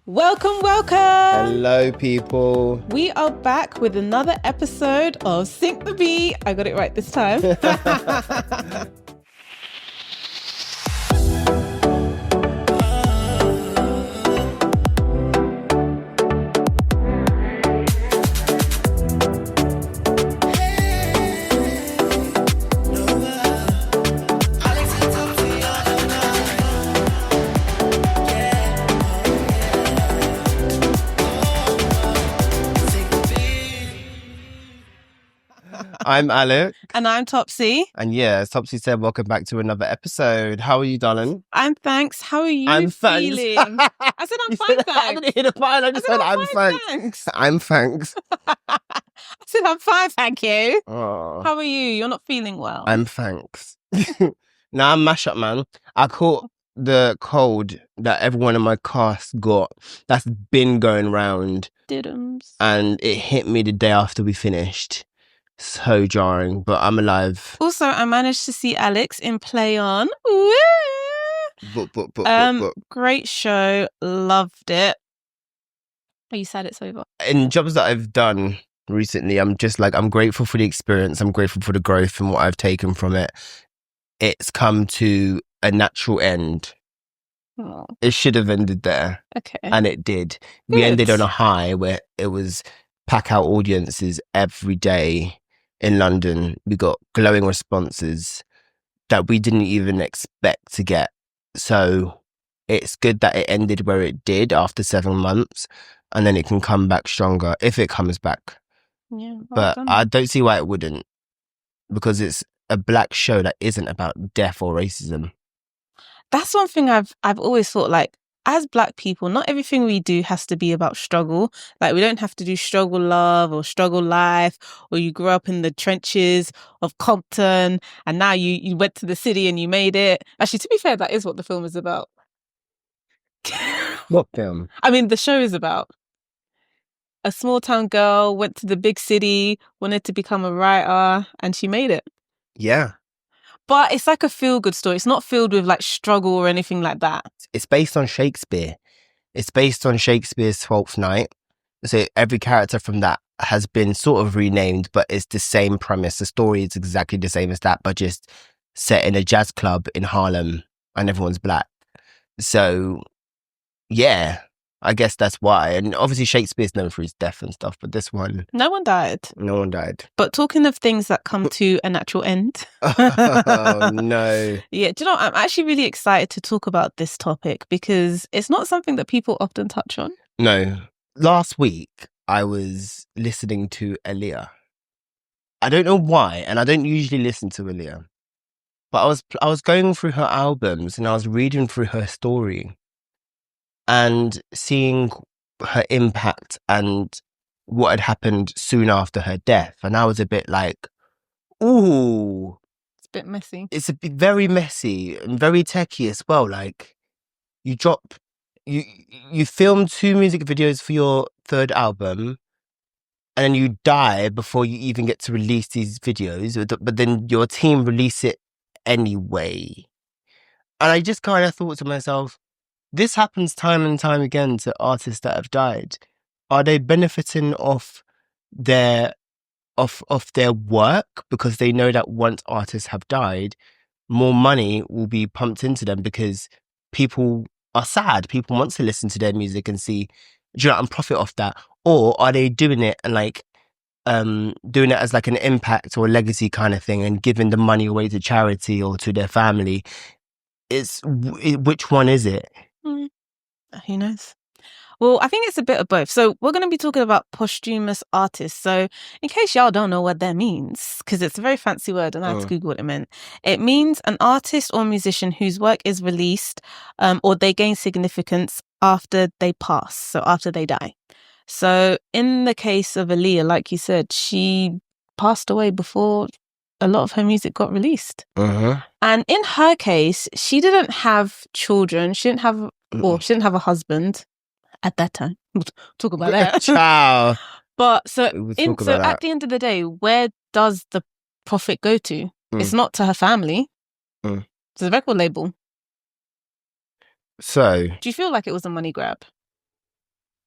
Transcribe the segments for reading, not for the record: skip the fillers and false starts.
Welcome. Hello, people. We are back with another episode of Sync the Beat. I got it right this time. I'm Alec. And I'm Topsy. And yeah, as Topsy said, welcome back to another episode. How are you, darling? I'm thanks. How are you I'm feeling? I said I'm fine, thanks. I didn't hear the fine. I just said I'm thanks. I'm thanks. I said I'm fine, thank you. Oh, How are you? You're not feeling well. I'm thanks. Now I'm mash up, man. I caught the cold that everyone in my cast got. That's been going round. Diddums. And it hit me the day after we finished. So jarring, but I'm alive. Also, I managed to see Alex in Play On. Woo! Book. Great show. Loved it. Are you sad it's over? In jobs that I've done recently, I'm just like, I'm grateful for the experience. I'm grateful for the growth and what I've taken from it. It's come to a natural end. Oh, It should have ended there. okay. And it did. Good. We ended on a high where it was pack out audiences every day in London. We got glowing responses that we didn't even expect to get. So it's good that it ended where it did after 7 months, and then it can come back stronger if it comes back. Yeah, well But done. I don't see why it wouldn't, because it's a black show that isn't about death or racism. That's one thing I've always thought, like, as black people, not everything we do has to be about struggle. Like, we don't have to do struggle love or struggle life, or you grew up in the trenches of Compton and now you went to the city and you made it. Actually, to be fair, that is what the film is about. What film? I mean, the show is about a small town girl went to the big city, wanted to become a writer, and she made it. Yeah. But it's like a feel-good story. It's not filled with like struggle or anything like that. It's based on Shakespeare. It's based on Shakespeare's Twelfth Night. So every character from that has been sort of renamed, but it's the same premise. The story is exactly the same as that, but just set in a jazz club in Harlem and everyone's black. So, yeah, I guess that's why. And obviously Shakespeare's known for his death and stuff, but this one, No one died. no one died. But talking of things that come to a natural end. Oh, no. Yeah, do you know, I'm actually really excited to talk about this topic because it's not something that people often touch on. No. Last week, I was listening to Aaliyah. I don't know why, and I don't usually listen to Aaliyah. But I was going through her albums and I was reading through her story and seeing her impact and what had happened soon after her death. And I was a bit like, ooh, It's a bit messy. it's a bit very messy and very techie as well. Like, you film 2 music videos for your 3rd album, and then you die before you even get to release these videos, but then your team release it anyway. And I just kind of thought to myself, this happens time and time again to artists that have died. Are they benefiting off their work because they know that once artists have died, more money will be pumped into them because people are sad. People want to listen to their music and see, and profit off that. Or are they doing it and like doing it as like an impact or a legacy kind of thing and giving the money away to charity or to their family? Which one is it? Who knows? Well, I think it's a bit of both. So we're going to be talking about posthumous artists. So in case y'all don't know what that means, because it's a very fancy word and I had to Google what it meant. It means an artist or musician whose work is released or they gain significance after they pass, so after they die. So in the case of Aaliyah, like you said, she passed away before a lot of her music got released. And in her case, she didn't have children. She didn't have a husband at that time. We'll talk about that. Ciao. But so At the end of the day, where does the profit go to? It's not to her family. It's a record label. So, Do you feel like it was a money grab?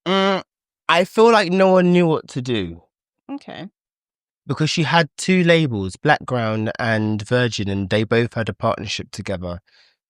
I feel like no one knew what to do. Okay. Because she had two labels, Blackground and Virgin, and they both had a partnership together.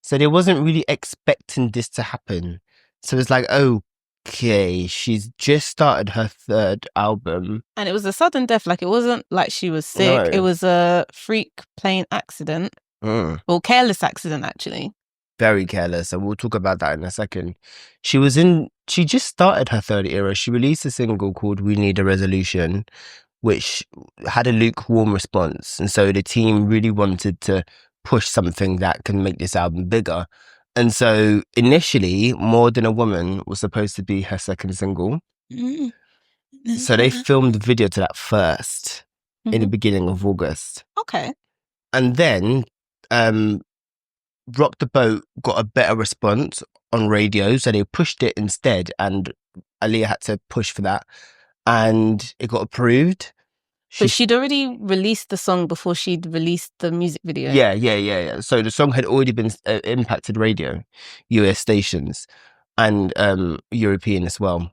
So they wasn't really expecting this to happen. So it's like, okay, she's just started her third album. And it was a sudden death. Like, it wasn't like she was sick. No. It was a freak plane accident. Well, careless accident, actually. Very careless. And we'll talk about that in a second. She just started her third era. She released a single called We Need a Resolution, which had a lukewarm response. And so the team really wanted to push something that can make this album bigger. And so initially, More Than a Woman was supposed to be her second single. So they filmed the video to that first in the beginning of August. Okay. And then Rock the Boat got a better response on radio. So they pushed it instead. And Aaliyah had to push for that. And it got approved. But she'd already released the song before she'd released the music video. Yeah. So the song had already been impacted radio, US stations, and European as well.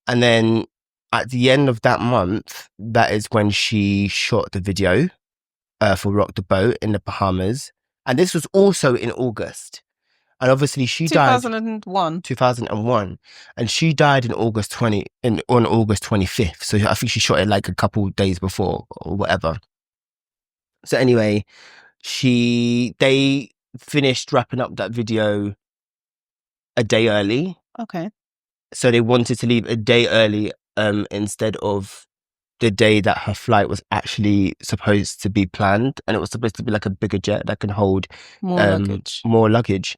And then at the end of that month, that is when she shot the video for Rock the Boat in the Bahamas. And this was also in August. And obviously she died 2001, and she died on August 25th. So I think she shot it like a couple of days before or whatever. So anyway, they finished wrapping up that video a day early. Okay. So they wanted to leave a day early instead of the day that her flight was actually supposed to be planned, and it was supposed to be like a bigger jet that can hold more luggage.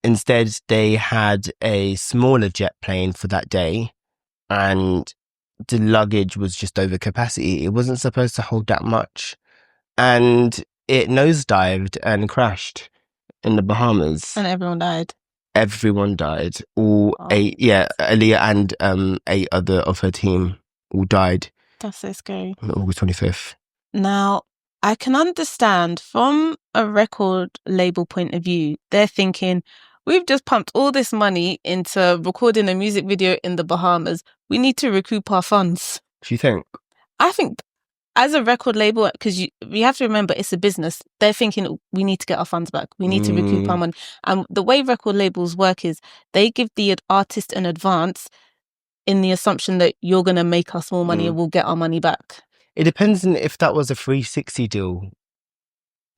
Instead, they had a smaller jet plane for that day, and the luggage was just over capacity. It wasn't supposed to hold that much, and it nosedived and crashed in the Bahamas. And everyone died. Everyone died. Aaliyah and 8 other of her team all died. That's so scary. On August 25th. Now, I can understand from a record label point of view, they're thinking, we've just pumped all this money into recording a music video in the Bahamas. We need to recoup our funds. Do you think? I think as a record label, because you have to remember it's a business, they're thinking we need to get our funds back. We need to recoup our money. And the way record labels work is they give the artist an advance in the assumption that you're going to make us more money and we'll get our money back. It depends on if that was a 360 deal.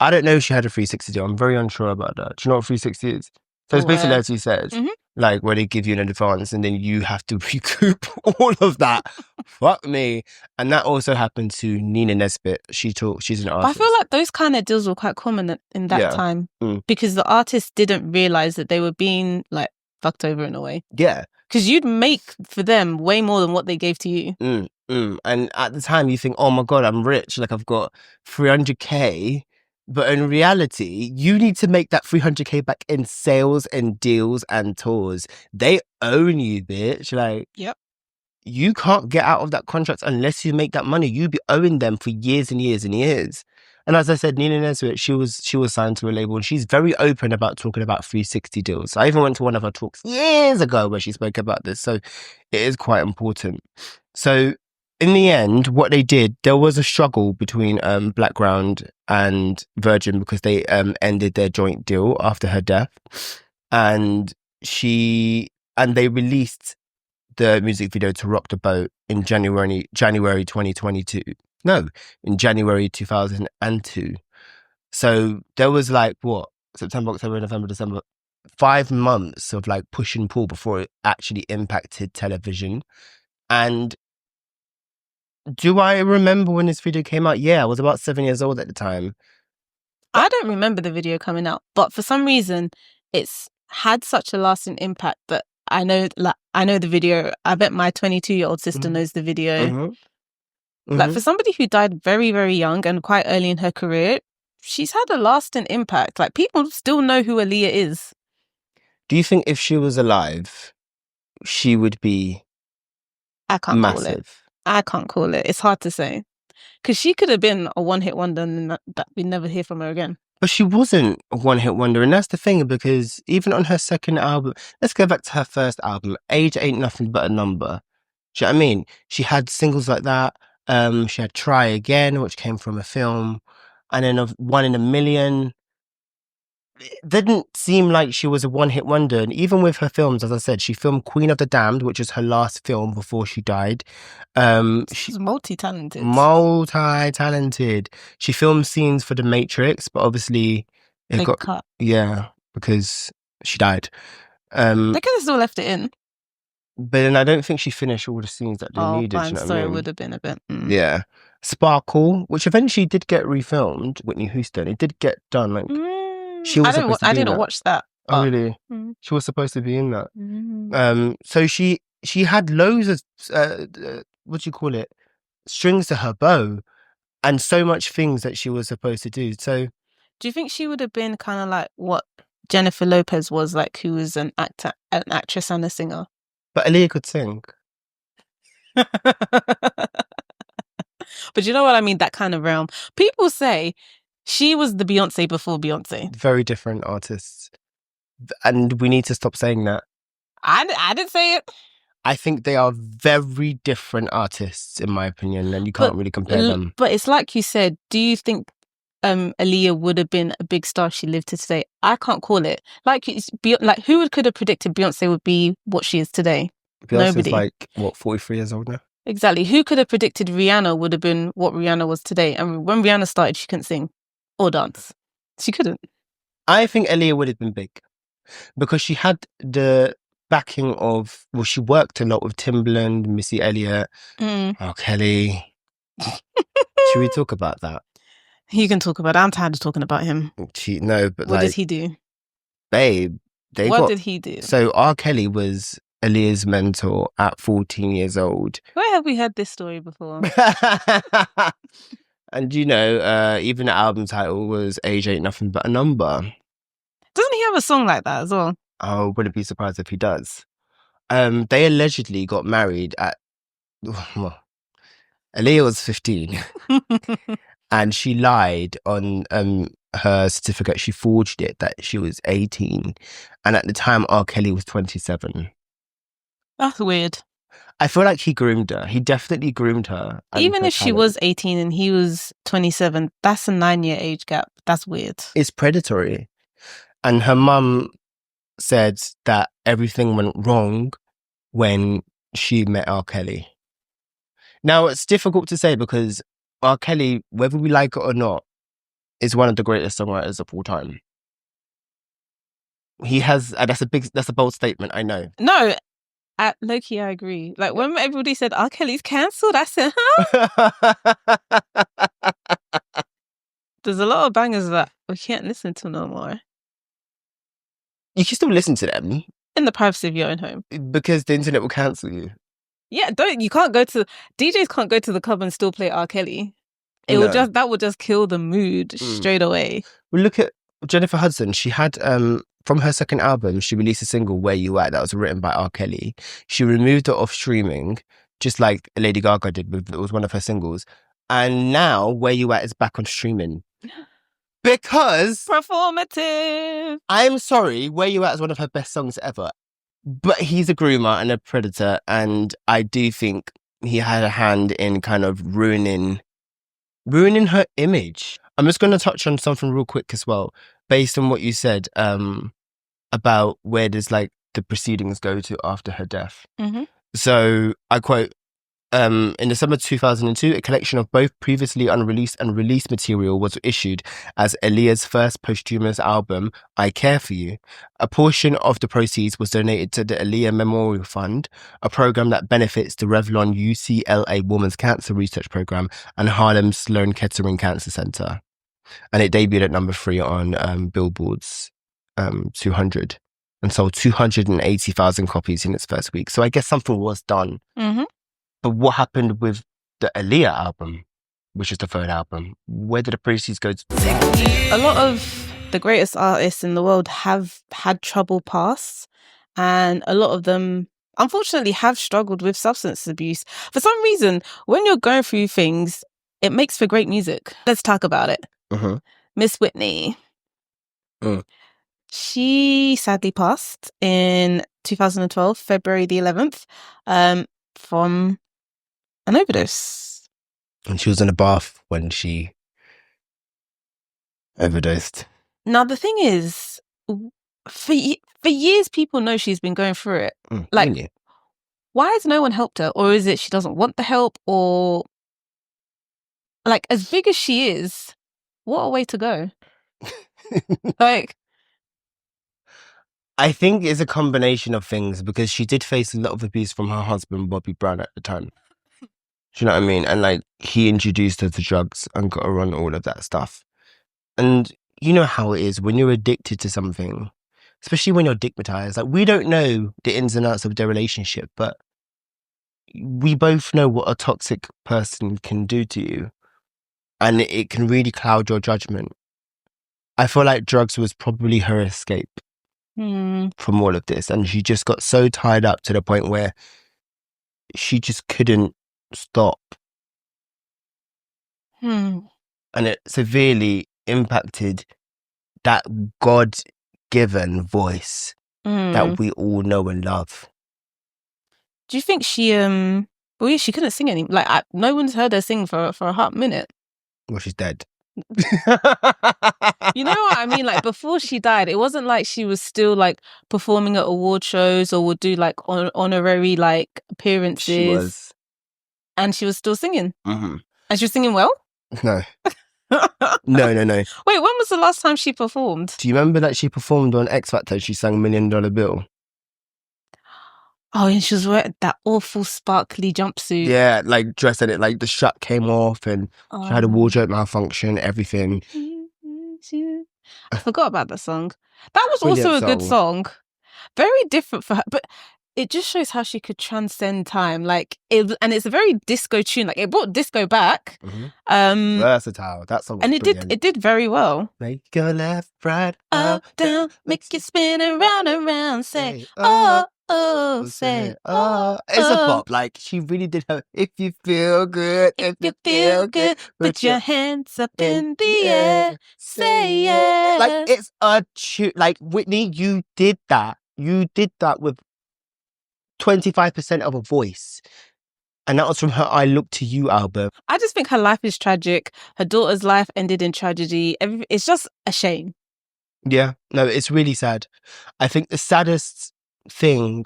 I don't know if she had a 360 deal. I'm very unsure about that. Do you know what 360 is? So it's basically, as you said, like where they give you an advance and then you have to recoup all of that. Fuck me. And that also happened to Nina Nesbitt. She's an artist. But I feel like those kind of deals were quite common in that time because the artists didn't realize that they were being like fucked over in a way. Yeah. Because you'd make for them way more than what they gave to you. And at the time you think, oh my God, I'm rich. Like I've got 300k. But in reality, you need to make that 300k back in sales and deals and tours. They own you, bitch. Like, yep. You can't get out of that contract unless you make that money. You'd be owing them for years and years and years. And as I said, Nina Nesbitt, she was signed to a label, and she's very open about talking about 360 deals. I even went to one of her talks years ago where she spoke about this. So it is quite important. So in the end, what they did, there was a struggle between Blackground and Virgin because they ended their joint deal after her death, and they released the music video to Rock the Boat in January 2022. No, in January 2002. So there was like what, September, October, November, December, 5 months of like push and pull before it actually impacted television. And do I remember when this video came out? Yeah, I was about 7 years old at the time. I don't remember the video coming out, but for some reason, it's had such a lasting impact that I know the video. I bet my 22-year-old sister knows the video. Like for somebody who died very, very young and quite early in her career, she's had a lasting impact. Like people still know who Aaliyah is. Do you think if she was alive, she would be massive? I can't call it. It's hard to say. Because she could have been a one-hit wonder and that we'd never hear from her again. But she wasn't a one-hit wonder, and that's the thing, because even on her second album, let's go back to her first album, Age Ain't Nothing But a Number. Do you know what I mean? She had singles like that. She had Try Again, which came from a film, and then One in a Million. It didn't seem like she was a one-hit wonder, and even with her films, as I said, she filmed Queen of the Damned, which was her last film before she died. She's multi-talented. Multi-talented. She filmed scenes for The Matrix, but obviously it They got cut. yeah, because she died. They could have still left it in. But then I don't think she finished all the scenes that they needed. Fine. You know what So I mean? it would have been a bit. Yeah. Sparkle, which eventually did get refilmed, Whitney Houston. It did get done. Like she was supposed to be I in didn't that. watch that. Oh really? She was supposed to be in that. Mm. So she had loads of what do you call it? Strings to her bow, and so much things that she was supposed to do. So do you think she would have been kind of like what Jennifer Lopez was, like, who was an actor, an actress, and a singer? But Aaliyah could sing. But you know what I mean? That kind of realm. People say she was the Beyonce before Beyonce. Very different artists. And we need to stop saying that. I didn't say it. I think they are very different artists, in my opinion, and you can't really compare them. But it's like you said, do you think Aaliyah would have been a big star if she lived to today? I can't call it. Like who could have predicted Beyonce would be what she is today? Beyonce's Nobody. like, what, 43 years old now? Exactly. Who could have predicted Rihanna would have been what Rihanna was today? And when Rihanna started, she couldn't sing or dance. She couldn't. I think Aaliyah would have been big because she had the backing of, well, she worked a lot with Timbaland, Missy Elliott, R. Kelly. Should we talk about that? You can talk about it. I'm tired of talking about him. No, but what did he do? Babe, what did he do? So R. Kelly was Aaliyah's mentor at 14 years old. Where have we heard this story before? And even the album title was Age Ain't Nothing But a Number. Doesn't he have a song like that as well? I wouldn't be surprised if he does. They allegedly got married at, well, Aaliyah was 15 and she lied on her certificate. She forged it that she was 18, and at the time R. Kelly was 27. That's weird. I feel like he groomed her. He definitely groomed her. Even if she was 18 and he was 27, that's a 9-year age gap. That's weird. It's predatory. And her mum said that everything went wrong when she met R. Kelly. Now, it's difficult to say because R. Kelly, whether we like it or not, is one of the greatest songwriters of all time. He has, that's a bold statement, I know. No, low-key, I agree. Like, when everybody said R. Kelly's cancelled, I said, huh? There's a lot of bangers that we can't listen to no more. You can still listen to them. In the privacy of your own home. Because the internet will cancel you. Yeah, DJs can't go to the club and still play R. Kelly. That would just kill the mood straight away. Well, look at Jennifer Hudson. She had, from her second album, she released a single, Where You At, that was written by R. Kelly. She removed it off streaming, just like Lady Gaga did. It was one of her singles. And now Where You At is back on streaming. Because performative. I'm sorry, Where You At is one of her best songs ever. But he's a groomer and a predator, and I do think he had a hand in kind of ruining her image. I'm just going to touch on something real quick as well, based on what you said about where does like the proceedings go to after her death. Mm-hmm. So I quote, in December 2002, a collection of both previously unreleased and released material was issued as Aaliyah's first posthumous album, I Care For You. A portion of the proceeds was donated to the Aaliyah Memorial Fund, a program that benefits the Revlon UCLA Women's Cancer Research Program and Harlem Sloan Kettering Cancer Center. And it debuted at number 3 on Billboard's 200 and sold 280,000 copies in its first week. So I guess something was done. Mm-hmm. But what happened with the Aaliyah album, which is the third album? Where did the proceeds go to? A lot of the greatest artists in the world have had troubled pasts, and a lot of them, unfortunately, have struggled with substance abuse. For some reason, when you're going through things, it makes for great music. Let's talk about it. Mm-hmm. Miss Whitney. She sadly passed in 2012, February the 11th, from an overdose. And she was in a bath when she overdosed. Now, the thing is, for years, people know she's been going through it. Like, Really? why has no one helped her? Or is it she doesn't want the help? Or, like, as big as she is, what a way to go. Like, I think it's a combination of things because she did face a lot of abuse from her husband, Bobby Brown, at the time. Do you know what I mean? And like, he introduced her to drugs and got her on all of that stuff. And you know how it is when you're addicted to something, especially when you're stigmatized. Like, we don't know the ins and outs of their relationship, but we both know what a toxic person can do to you. And it can really cloud your judgment. I feel like drugs was probably her escape from all of this. And she just got so tied up to the point where she just couldn't stop. And it severely impacted that God-given voice that we all know and love. Do you think she, well, yeah, she couldn't sing anymore. Like, no one's heard her sing for a hot minute. Well, she's dead. You know what I mean? Like, before she died, it wasn't like she was still like performing at award shows or would do like honorary like appearances. She was. And she was still singing. Mm-hmm. And she was singing well? No. No. Wait, when was the last time she performed? Do you remember that she performed on X Factor? She sang $1 Million Bill. Oh, and she was wearing that awful sparkly jumpsuit. Yeah, like dressed in it, like the strap came off and she had a wardrobe malfunction, everything. I forgot about that song. That was also a good song. Very different for her, but it just shows how she could transcend time. Like and it's a very disco tune. Like, it brought disco back. Versatile. That song was brilliant. It did very well. Make your left, right, up, down, make you spin around, say, oh. Say, oh, it's a pop. Like, she really did her. If you feel good, if you feel good, put your hands up in the air, say yeah. Like, it's a tune. Like, Whitney, you did that. You did that with 25% of a voice. And that was from her I Look to You album. I just think her life is tragic. Her daughter's life ended in tragedy. It's just a shame. Yeah, no, it's really sad. I think the saddest thing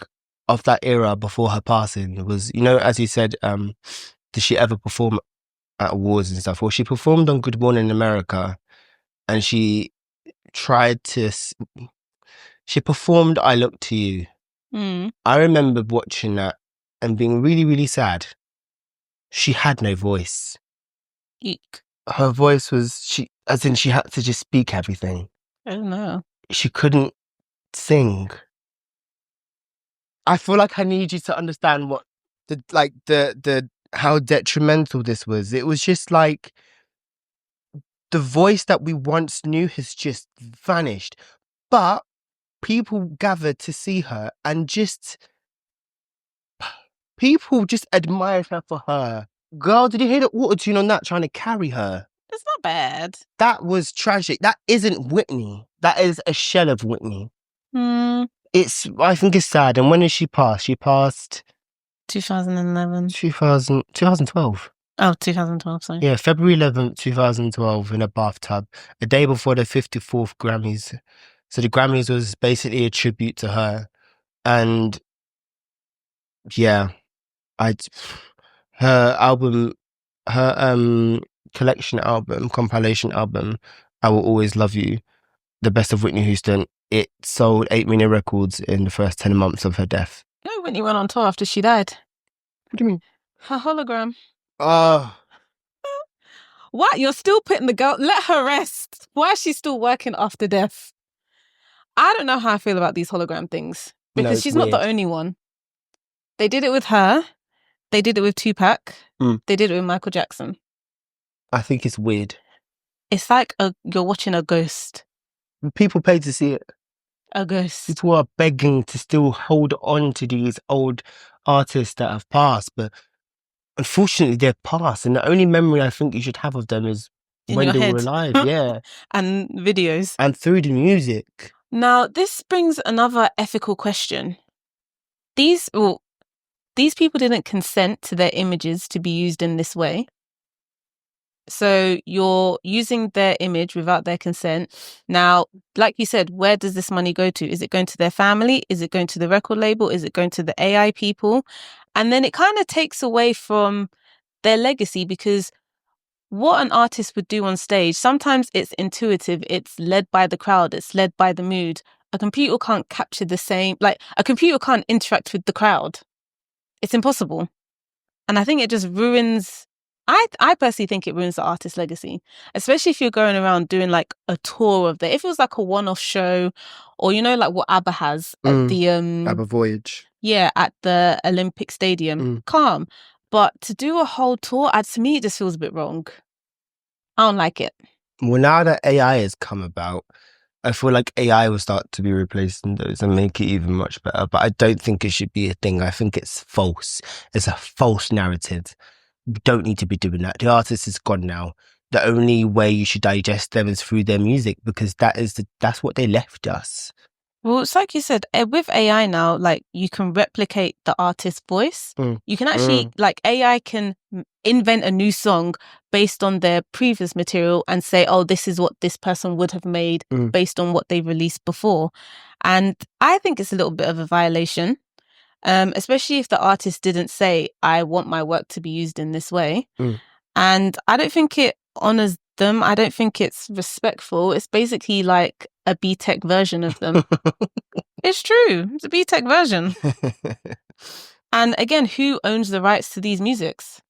of that era before her passing was, you know, as you said, did she ever perform at awards and stuff? Well, she performed on Good Morning America and she performed I Look to You. I remember watching that and being really, really sad. She had no voice. Eek. Her voice was, she had to just speak everything. I don't know. She couldn't sing. I feel like I need you to understand what how detrimental this was. It was just like the voice that we once knew has just vanished. But people gathered to see her and people just admired her for her. Girl, did you hear the auto-tune on that trying to carry her? It's not bad. That was tragic. That isn't Whitney. That is a shell of Whitney. I think it's sad. And when did she pass? She passed 2011. 2012. Oh, 2012, sorry. Yeah, February 11th, 2012 in a bathtub, a day before the 54th Grammys. So the Grammys was basically a tribute to her. And yeah, her album, her compilation album, I Will Always Love You, the best of Whitney Houston, it sold 8 million records in the first 10 months of her death. You know, Whitney went on tour after she died. What do you mean? Her hologram. Oh. What? You're still putting the girl... Let her rest. Why is she still working after death? I don't know how I feel about these hologram things. Because she's not the only one. They did it with her. They did it with Tupac. They did it with Michael Jackson. I think it's weird. It's like you're watching a ghost. People pay to see it. A ghost. People are begging to still hold on to these old artists that have passed, but unfortunately they've passed, and the only memory I think you should have of them is in when your they were head. alive, yeah. And videos. And through the music. Now, this brings another ethical question. These people didn't consent to their images to be used in this way. So you're using their image without their consent. Now, like you said, where does this money go to? Is it going to their family? Is it going to the record label? Is it going to the AI people? And then it kind of takes away from their legacy, because what an artist would do on stage, sometimes it's intuitive, it's led by the crowd, it's led by the mood. A computer can't capture the same, like a computer can't interact with the crowd. It's impossible. And I think it just ruins, I personally think it ruins the artist's legacy, especially if you're going around doing like a tour of if it was like a one-off show, or like what ABBA has at the ABBA Voyage. Yeah, at the Olympic Stadium. Calm. But to do a whole tour, to me, it just feels a bit wrong. I don't like it. Well, now that AI has come about, I feel like AI will start to be replacing those and make it even much better. But I don't think it should be a thing. I think it's false. It's a false narrative. We don't need to be doing that. The artist is gone now. The only way you should digest them is through their music, because that's what they left us. Well, it's like you said, with AI now, like you can replicate the artist's voice. You can actually, like AI can invent a new song based on their previous material and say, oh, this is what this person would have made based on what they released before. And I think it's a little bit of a violation, especially if the artist didn't say, I want my work to be used in this way. And I don't think it honors them. I don't think it's respectful. It's basically like a B-Tech version of them. It's true. It's a B-Tech version. And again, who owns the rights to these musics?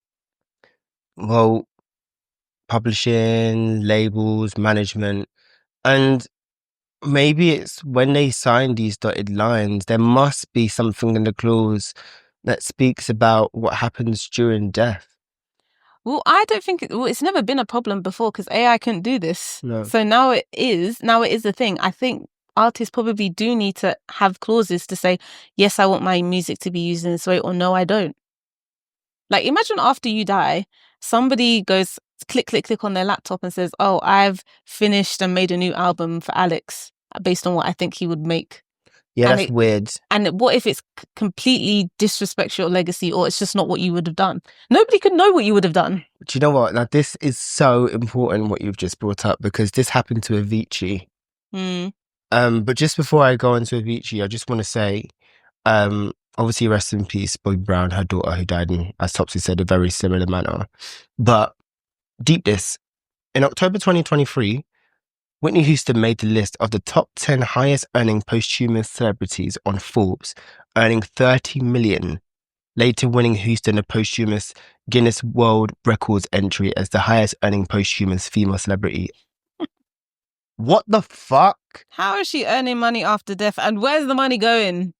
Well, publishing, labels, management. And maybe it's when they sign these dotted lines, there must be something in the clause that speaks about what happens during death. Well, I don't think it's never been a problem before, because AI couldn't do this. No. So now it is a thing. I think artists probably do need to have clauses to say, yes, I want my music to be used in this way, or no, I don't. Like, imagine after you die, somebody goes click on their laptop and says, oh, I've finished and made a new album for Alex based on what I think he would make. Yeah, that's weird. And what if it's completely disrespects your legacy, or it's just not what you would have done? Nobody could know what you would have done. Do you know what? Now, this is so important what you've just brought up, because this happened to Avicii. But just before I go into Avicii, I just want to say, obviously, rest in peace, Bobby Brown, her daughter, who died in, as Topsy said, a very similar manner. But deep this, in October 2023, Whitney Houston made the list of the top 10 highest earning posthumous celebrities on Forbes, earning $30 million, later winning Houston a posthumous Guinness World Records entry as the highest earning posthumous female celebrity. What the fuck? How is she earning money after death, and where's the money going?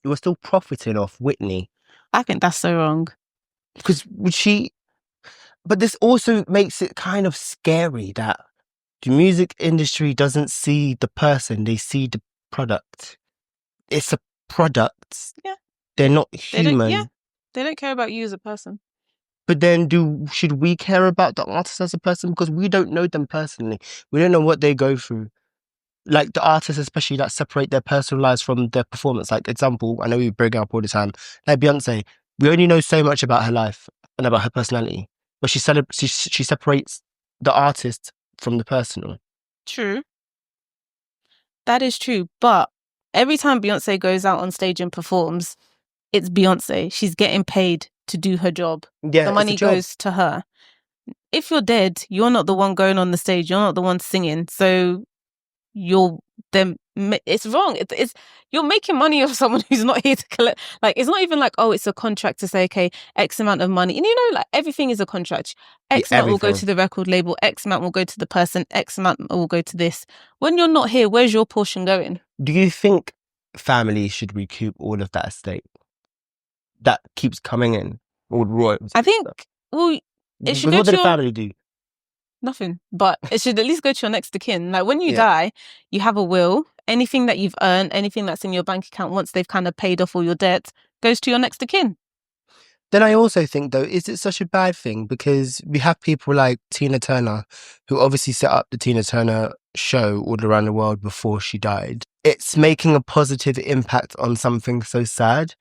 You were still profiting off Whitney. I think that's so wrong. Because but this also makes it kind of scary that the music industry doesn't see the person, they see the product. It's a product. Yeah. They're not human. They don't care about you as a person. But then should we care about the artist as a person? Because we don't know them personally. We don't know what they go through. Like the artists especially that separate their personal lives from their performance. Like example, I know we bring up all the time, like Beyonce, we only know so much about her life and about her personality. But she separates the artist from the personal. True. That is true. But every time Beyonce goes out on stage and performs, it's Beyonce. She's getting paid to do her job. Yeah, the money goes to her. If you're dead, you're not the one going on the stage. You're not the one singing. So it's wrong. It's you're making money off someone who's not here to collect. Like, it's not even like, oh, it's a contract to say, okay, X amount of money. And like everything is a contract. X amount will go to the record label, X amount will go to the person, X amount will go to this. When you're not here, where's your portion going? Do you think families should recoup all of that estate that keeps coming in? All royalties? I think, it should go what to did the family do? Nothing. But it should at least go to your next of kin. Like, when you die, you have a will. Anything that you've earned, anything that's in your bank account, once they've kind of paid off all your debts, goes to your next of kin. Then I also think, though, is it such a bad thing? Because we have people like Tina Turner, who obviously set up the Tina Turner show all around the world before she died. It's making a positive impact on something so sad.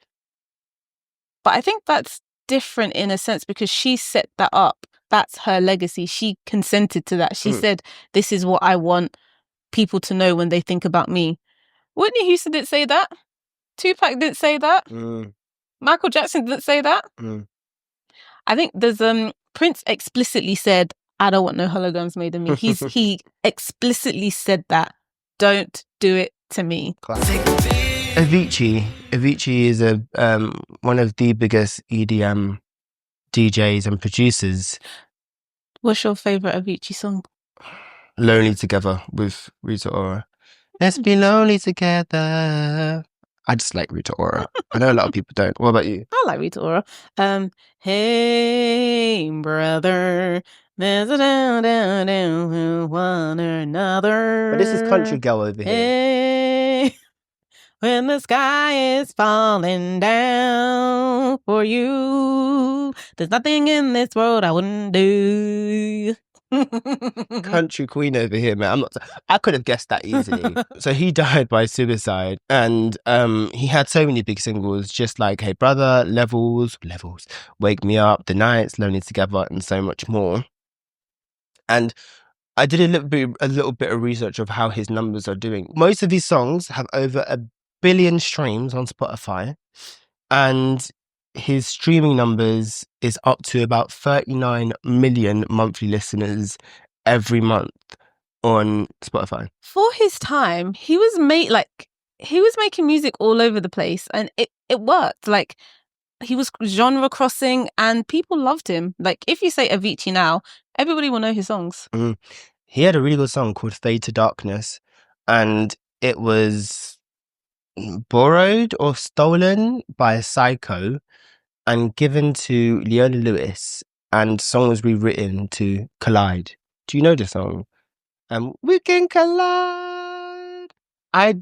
But I think that's different in a sense because she set that up. That's her legacy. She consented to that. She said, this is what I want people to know when they think about me. Whitney Houston didn't say that. Tupac didn't say that. Michael Jackson didn't say that. I think there's Prince explicitly said, I don't want no holograms made of me. He explicitly said that. Don't do it to me. Avicii is a one of the biggest EDM DJs and producers. What's your favourite Avicii song? Lonely Together with Rita Ora. Let's be lonely together. I just like Rita Ora. I know a lot of people don't. What about you? I like Rita Ora. Hey, brother. There's a down one another. But this is Country Girl over here. Hey, when the sky is falling down for you, there's nothing in this world I wouldn't do. Country queen over here, man. I could have guessed that easily. So he died by suicide, and he had so many big singles, just like Hey Brother, Levels, Wake Me Up, The Nights, Lonely Together, and so much more. And I did a little bit of research of how his numbers are doing. Most of his songs have over 1 billion streams on Spotify, and his streaming numbers is up to about 39 million monthly listeners every month on Spotify. For his time, he was making music all over the place, and it worked. Like, he was genre crossing, and people loved him. Like, if you say Avicii now, everybody will know his songs. He had a really good song called Fade to Darkness, and it was borrowed or stolen by Psycho and given to Leona Lewis, and song was rewritten to Collide. Do you know the song? We can collide. I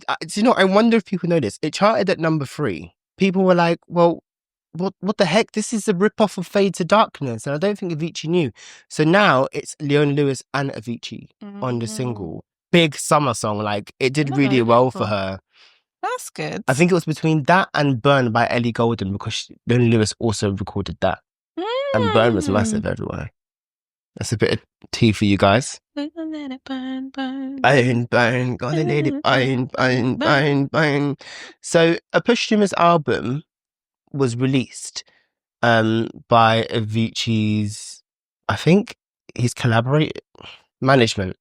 wonder if people know this. It charted at number 3. People were like, well, what the heck? This is a rip-off of Fade to Darkness, and I don't think Avicii knew. So now it's Leona Lewis and Avicii on the single. Big summer song. Like, it did really well for her. That's good. I think it was between that and Burn by Ellie Goulding, because Leona Lewis also recorded that. And Burn was massive everywhere. That's a bit of tea for you guys. Let it burn, burn. Burn, burn, gonna let it burn, burn, burn, burn. So a posthumous album was released by Avicii's, I think, his collaborator, management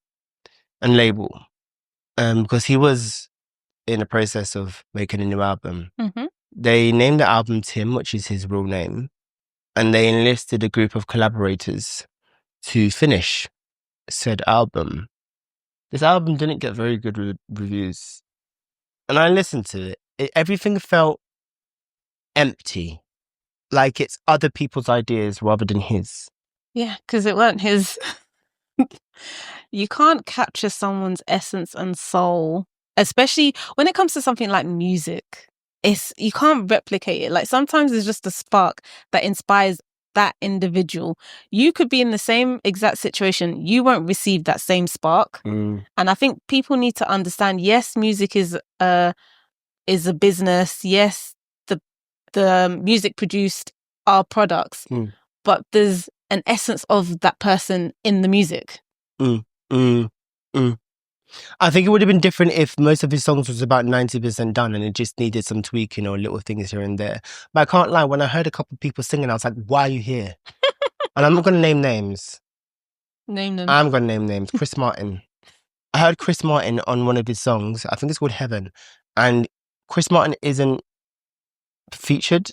and label, because he was in the process of making a new album. They named the album Tim, which is his real name, and they enlisted a group of collaborators to finish said album. This album didn't get very good reviews, and I listened to it. Everything felt empty, like it's other people's ideas rather than his. Yeah, because it weren't his. You can't capture someone's essence and soul, especially when it comes to something like music. You can't replicate it. Like, sometimes it's just a spark that inspires that individual. You could be in the same exact situation, you won't receive that same spark. And I think people need to understand, yes, music is a business. Yes, the music produced are products, but there's an essence of that person in the music. I think it would have been different if most of his songs was about 90% done and it just needed some tweaking or little things here and there. But I can't lie, when I heard a couple of people singing, I was like, why are you here? And I'm not going to name names. Name them. I'm going to name names. Chris Martin. I heard Chris Martin on one of his songs. I think it's called Heaven. And Chris Martin isn't featured,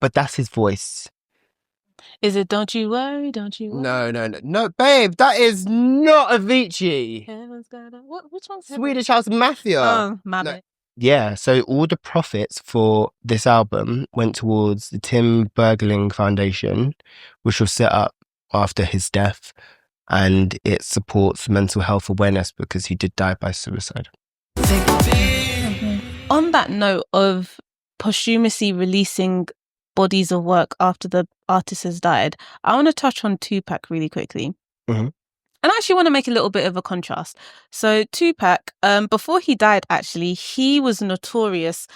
but that's his voice. Is it Don't You Worry, Don't You Worry? No, babe, that is not Avicii. Heaven's got which one's Swedish House Mafia. Oh, my bad. Yeah, so all the profits for this album went towards the Tim Bergling Foundation, which was set up after his death, and it supports mental health awareness because he did die by suicide. On that note of posthumously releasing bodies of work after the artist has died, I want to touch on Tupac really quickly. Mm-hmm. And I actually want to make a little bit of a contrast. So Tupac, before he died, actually, he was Notorious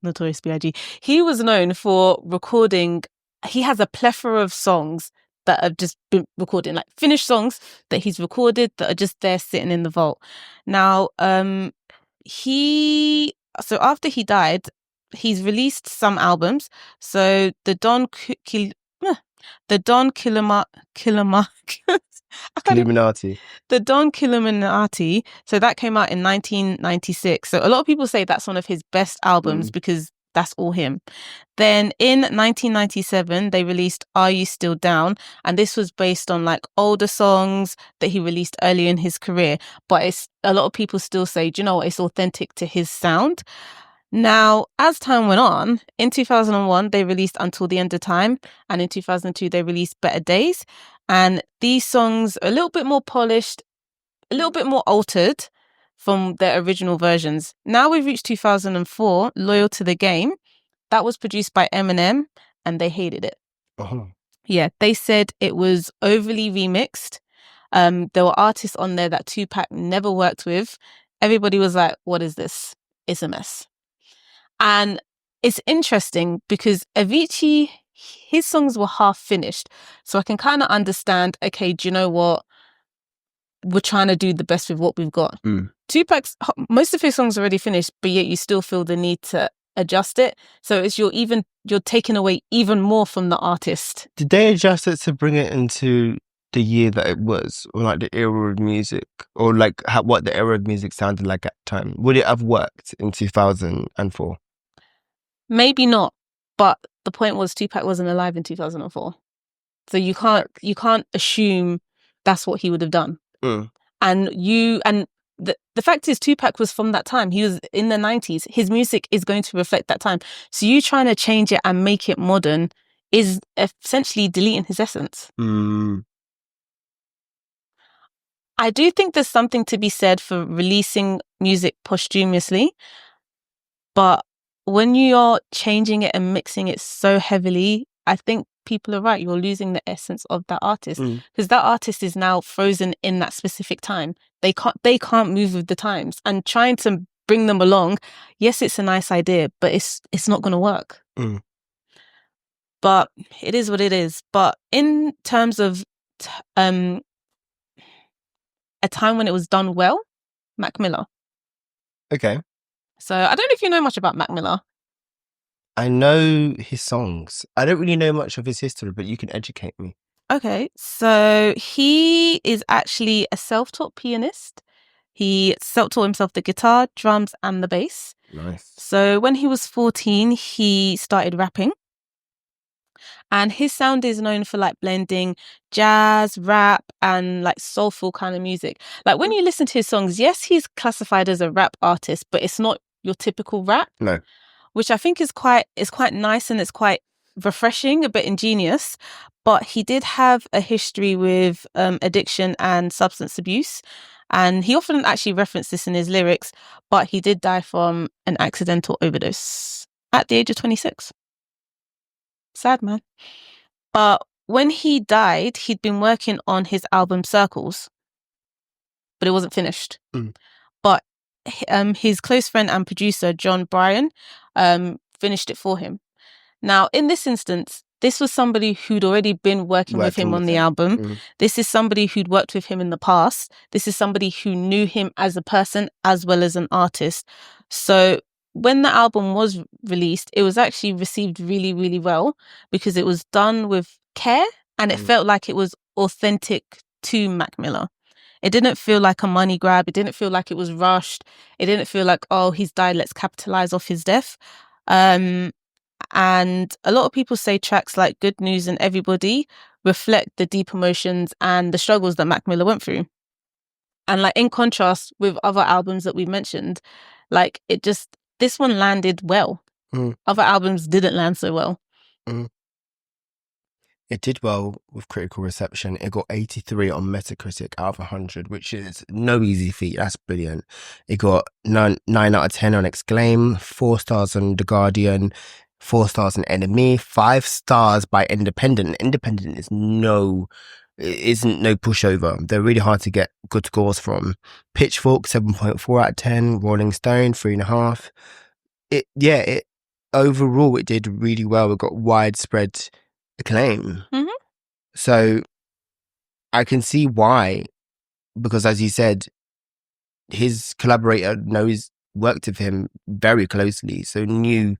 B.I.G. He was known for recording. He has a plethora of songs that have just been recorded, like finished songs that he's recorded that are just there sitting in the vault. Now, so after he died, he's released some albums. So the Don Kilama Illuminati. the Don Killuminati. So that came out in 1996. So a lot of people say that's one of his best albums because that's all him. Then in 1997, they released Are You Still Down? And this was based on like older songs that he released earlier in his career. But it's a lot of people still say, do you know what? It's authentic to his sound. Now, as time went on, in 2001, they released Until the End of Time. And in 2002, they released Better Days. And these songs are a little bit more polished, a little bit more altered from their original versions. Now we've reached 2004, Loyal to the Game. That was produced by Eminem, and they hated it. Uh-huh. Yeah, they said it was overly remixed. There were artists on there that Tupac never worked with. Everybody was like, what is this? It's a mess. And it's interesting because Avicii, his songs were half finished. So I can kind of understand, okay, do you know what? We're trying to do the best with what we've got. Tupac's, most of his songs are already finished, but yet you still feel the need to adjust it. So it's you're taking away even more from the artist. Did they adjust it to bring it into the year that it was, or like the era of music, or like what the era of music sounded like at the time? Would it have worked in 2004? Maybe not, but the point was Tupac wasn't alive in 2004, so you can't assume that's what he would have done. And the fact is, Tupac was from that time. He was in the 90s. His music is going to reflect that time. So you trying to change it and make it modern is essentially deleting his essence. I do think there's something to be said for releasing music posthumously, but when you're changing it and mixing it so heavily, I think people are right. You're losing the essence of that artist because that artist is now frozen in that specific time. They can't move with the times, and trying to bring them along. Yes, it's a nice idea, but it's not going to work. But it is what it is. But in terms of a time when it was done well, Mac Miller. Okay. So I don't know if you know much about Mac Miller. I know his songs. I don't really know much of his history, but you can educate me. Okay, so he is actually a self-taught pianist. He self-taught himself the guitar, drums, and the bass. Nice. So when he was 14, he started rapping. And his sound is known for like blending jazz, rap, and like soulful kind of music. Like when you listen to his songs, yes, he's classified as a rap artist, but it's not your typical rap. No. Which I think is quite nice and it's quite refreshing, a bit ingenious. But he did have a history with addiction and substance abuse. And he often actually referenced this in his lyrics, but he did die from an accidental overdose at the age of 26. Sad, man. But when he died, he'd been working on his album Circles, but it wasn't finished. But his close friend and producer, John Bryan, finished it for him. Now, in this instance, this was somebody who'd already been working with him on the album. This is somebody who'd worked with him in the past. This is somebody who knew him as a person as well as an artist. So when the album was released, it was actually received really, really well because it was done with care and it felt like it was authentic to Mac Miller. It didn't feel like a money grab. It didn't feel like it was rushed. It didn't feel like, oh, he's died, let's capitalize off his death. And a lot of people say tracks like Good News and Everybody reflect the deep emotions and the struggles that Mac Miller went through. And like in contrast with other albums that we mentioned, like this one landed well. Other albums didn't land so well. It did well with critical reception. It got 83 on Metacritic out of 100, which is no easy feat. That's brilliant. It got 9 out of 10 on Exclaim, 4 stars on The Guardian. 4 stars in Enemy, 5 stars by Independent. Independent isn't no pushover. They're really hard to get good scores from. Pitchfork 7.4 out of 10. Rolling Stone 3.5. It overall it did really well. It got widespread acclaim. Mm-hmm. So I can see why, because as you said, his collaborator worked with him very closely, so knew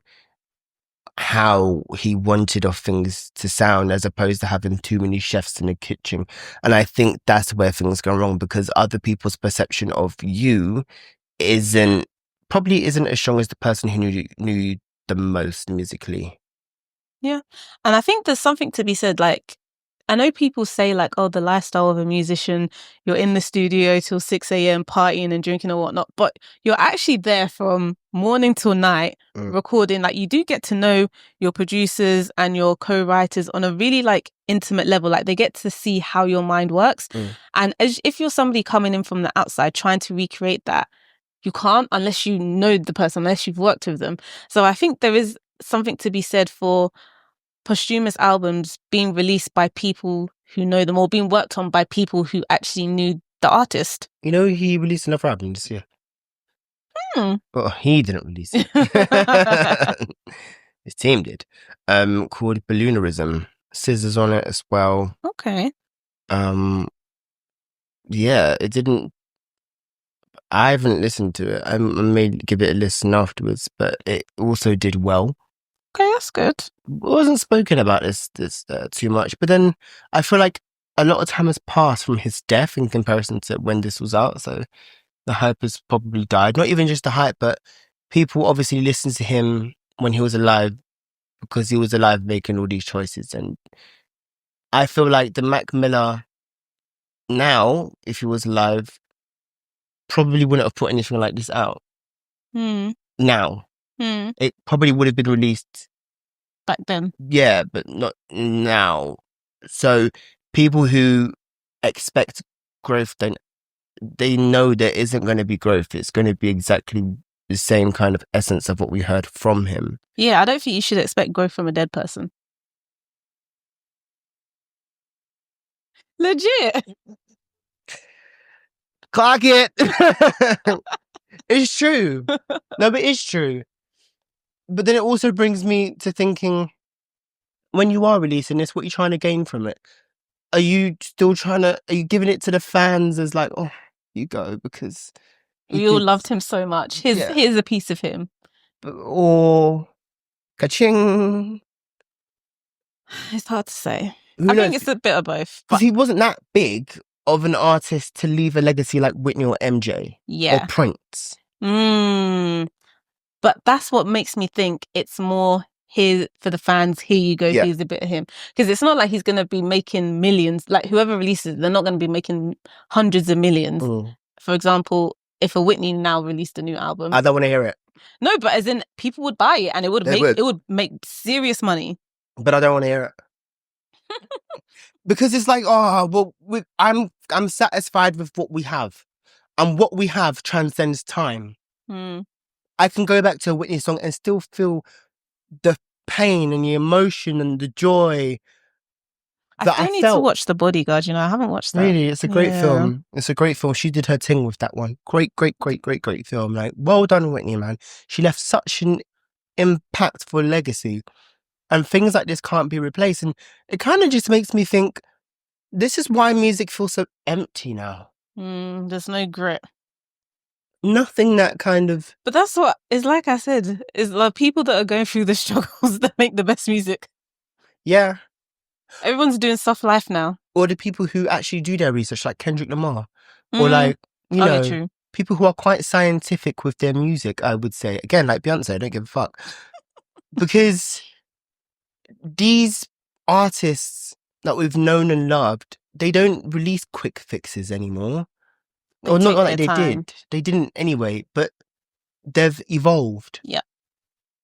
how he wanted of things to sound, as opposed to having too many chefs in the kitchen. And I think that's where things go wrong, because other people's perception of you probably isn't as strong as the person who knew you the most musically. Yeah. And I think there's something to be said, like, I know people say like, oh, the lifestyle of a musician, you're in the studio till 6 a.m. partying and drinking and whatnot, but you're actually there from morning till night recording. Like, you do get to know your producers and your co-writers on a really like intimate level. Like, they get to see how your mind works. And if you're somebody coming in from the outside trying to recreate that, you can't unless you know the person, unless you've worked with them. So I think there is something to be said for posthumous albums being released by people who know them, or being worked on by people who actually knew the artist. You know, he released another album this year. Well, he didn't release it. His team did. Called Balloonerism. Scissors on it as well. Okay. Yeah, it didn't. I haven't listened to it. I may give it a listen afterwards, but it also did well. Okay, that's good. It wasn't spoken about this too much, but then I feel like a lot of time has passed from his death in comparison to when this was out, so the hype has probably died. Not even just the hype, but people obviously listened to him when he was alive, because he was alive making all these choices. And I feel like the Mac Miller now, if he was alive, probably wouldn't have put anything like this out. Now. It probably would have been released back then. Yeah, but not now. So people who expect growth, they know there isn't going to be growth. It's going to be exactly the same kind of essence of what we heard from him. Yeah, I don't think you should expect growth from a dead person. Legit. Clock it. It's true. No, but it's true. But then it also brings me to thinking, when you are releasing this, what are you trying to gain from it? Are you giving it to the fans as like, oh, you go, because we all loved him so much. Here's a piece of him. Or ka-ching. It's hard to say. I think it's a bit of both. Because he wasn't that big of an artist to leave a legacy like Whitney or MJ. Yeah. Or Prince. But that's what makes me think it's more here for the fans. Here you go, here's a bit of him. Because it's not like he's going to be making millions. Like, whoever releases it, they're not going to be making hundreds of millions. For example, if a Whitney now released a new album, I don't want to hear it. No, but as in, people would buy it and it would make serious money. But I don't want to hear it. Because it's like, oh, well, I'm satisfied with what we have. And what we have transcends time. I can go back to a Whitney song and still feel the pain and the emotion and the joy that I need felt. To watch The Bodyguard, I haven't watched that. Really, it's a great film. It's a great film. She did her thing with that one. Great film. Like, well done, Whitney, man. She left such an impactful legacy. And things like this can't be replaced. And it kind of just makes me think, this is why music feels so empty now. There's no grit. Nothing that kind of... But that's what, it's like I said, it's like people that are going through the struggles that make the best music. Yeah. Everyone's doing soft life now. Or the people who actually do their research, like Kendrick Lamar. Or like, true. People who are quite scientific with their music, I would say. Again, like Beyonce, I don't give a fuck. Because these artists that we've known and loved, they don't release quick fixes anymore. Or not like they did. They didn't anyway, but they've evolved. Yeah.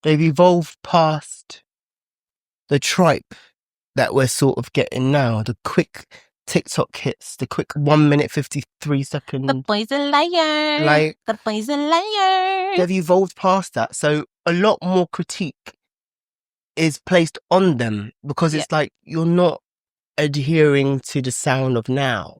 They've evolved past the tripe that we're sort of getting now. The quick TikTok hits, the quick 1 minute 53 second. The boy's a liar. The boy's a liar. They've evolved past that. So a lot more critique is placed on them because it's like you're not adhering to the sound of now.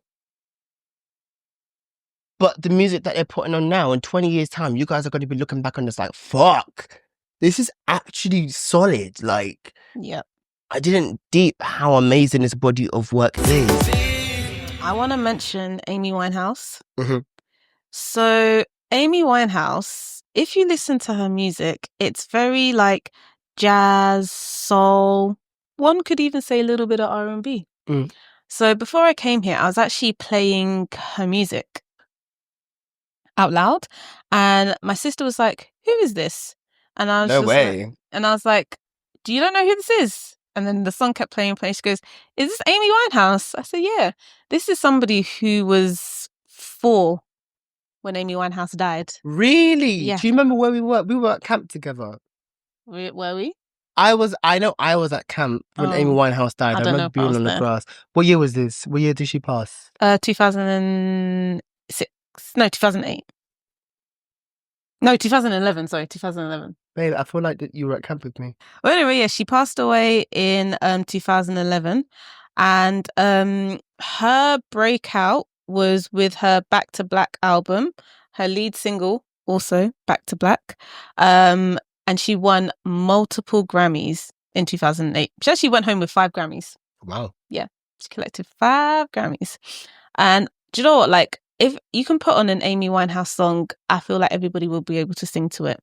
But the music that they're putting on now, in 20 years' time, you guys are going to be looking back on this like, fuck, this is actually solid. Like, I didn't deep how amazing this body of work is. I want to mention Amy Winehouse. Mm-hmm. So Amy Winehouse, if you listen to her music, it's very like jazz, soul. One could even say a little bit of R&B. So before I came here, I was actually playing her music out loud, and my sister was like, "Who is this?" And I was No way. like, and I was like, "Do you not know who this is?" And then the song kept playing. She goes, "Is this Amy Winehouse?" I said, "Yeah, this is somebody who was 4 when Amy Winehouse died." Really? Yeah. Do you remember where we were? We were at camp together. Were we? I know I was at camp when Amy Winehouse died. I remember being on the grass. What year was this? What year did she pass? 2006. No, 2008. No, 2011. Sorry, 2011. Babe, I feel like that you were at camp with me. Well, anyway, yeah, she passed away in 2011, and her breakout was with her Back to Black album, her lead single, also Back to Black, and she won multiple Grammys in 2008. She actually went home with 5 Grammys. Wow. Yeah, she collected 5 Grammys. And do you know what? Like, if you can put on an Amy Winehouse song, I feel like everybody will be able to sing to it.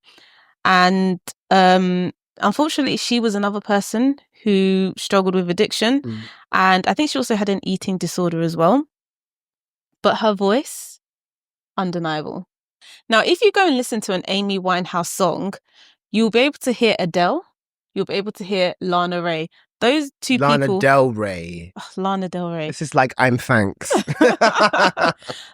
And unfortunately, she was another person who struggled with addiction. And I think she also had an eating disorder as well. But her voice, undeniable. Now, if you go and listen to an Amy Winehouse song, you'll be able to hear Adele. You'll be able to hear Lana Ray. Those two people. Lana Del Rey. Oh, Lana Del Rey. This is like I'm Thanks.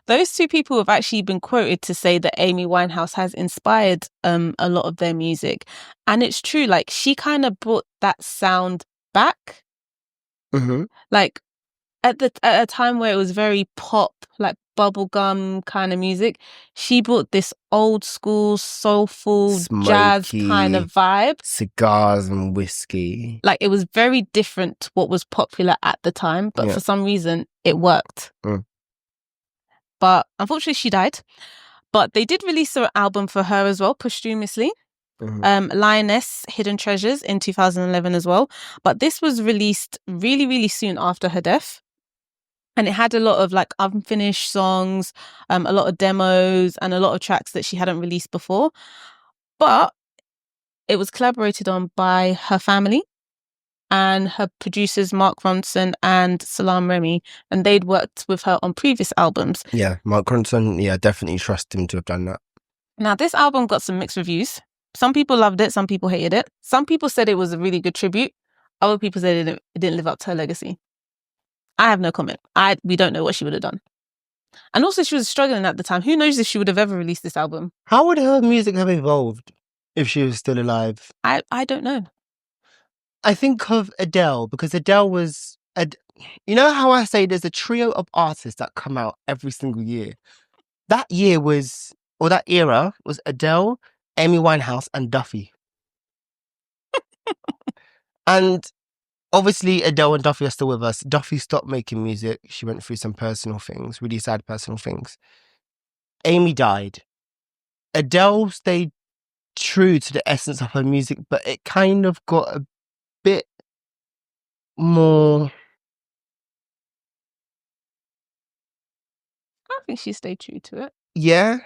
Those two people have actually been quoted to say that Amy Winehouse has inspired a lot of their music. And it's true, like she kind of brought that sound back. Like at a time where it was very pop, like bubblegum kind of music, she brought this old school, soulful, smoky, jazz kind of vibe. Cigars and whiskey. Like it was very different to what was popular at the time, but for some reason it worked. But unfortunately she died. But they did release an album for her as well, posthumously. Lioness, Hidden Treasures in 2011 as well. But this was released really, really soon after her death. And it had a lot of like unfinished songs, a lot of demos, and a lot of tracks that she hadn't released before. But it was collaborated on by her family and her producers, Mark Ronson and Salam Remy. And they'd worked with her on previous albums. Yeah, Mark Ronson, definitely trust him to have done that. Now, this album got some mixed reviews. Some people loved it, some people hated it. Some people said it was a really good tribute. Other people said it didn't live up to her legacy. I have no comment. We don't know what she would have done. And also she was struggling at the time. Who knows if she would have ever released this album? How would her music have evolved if she was still alive? I don't know. I think of Adele because Adele was... you know how I say there's a trio of artists that come out every single year? That year was... or that era was Adele, Amy Winehouse and Duffy. And... obviously, Adele and Duffy are still with us. Duffy stopped making music. She went through some personal things, really sad personal things. Amy died. Adele stayed true to the essence of her music, but it kind of got a bit more... I think she stayed true to it. Yeah?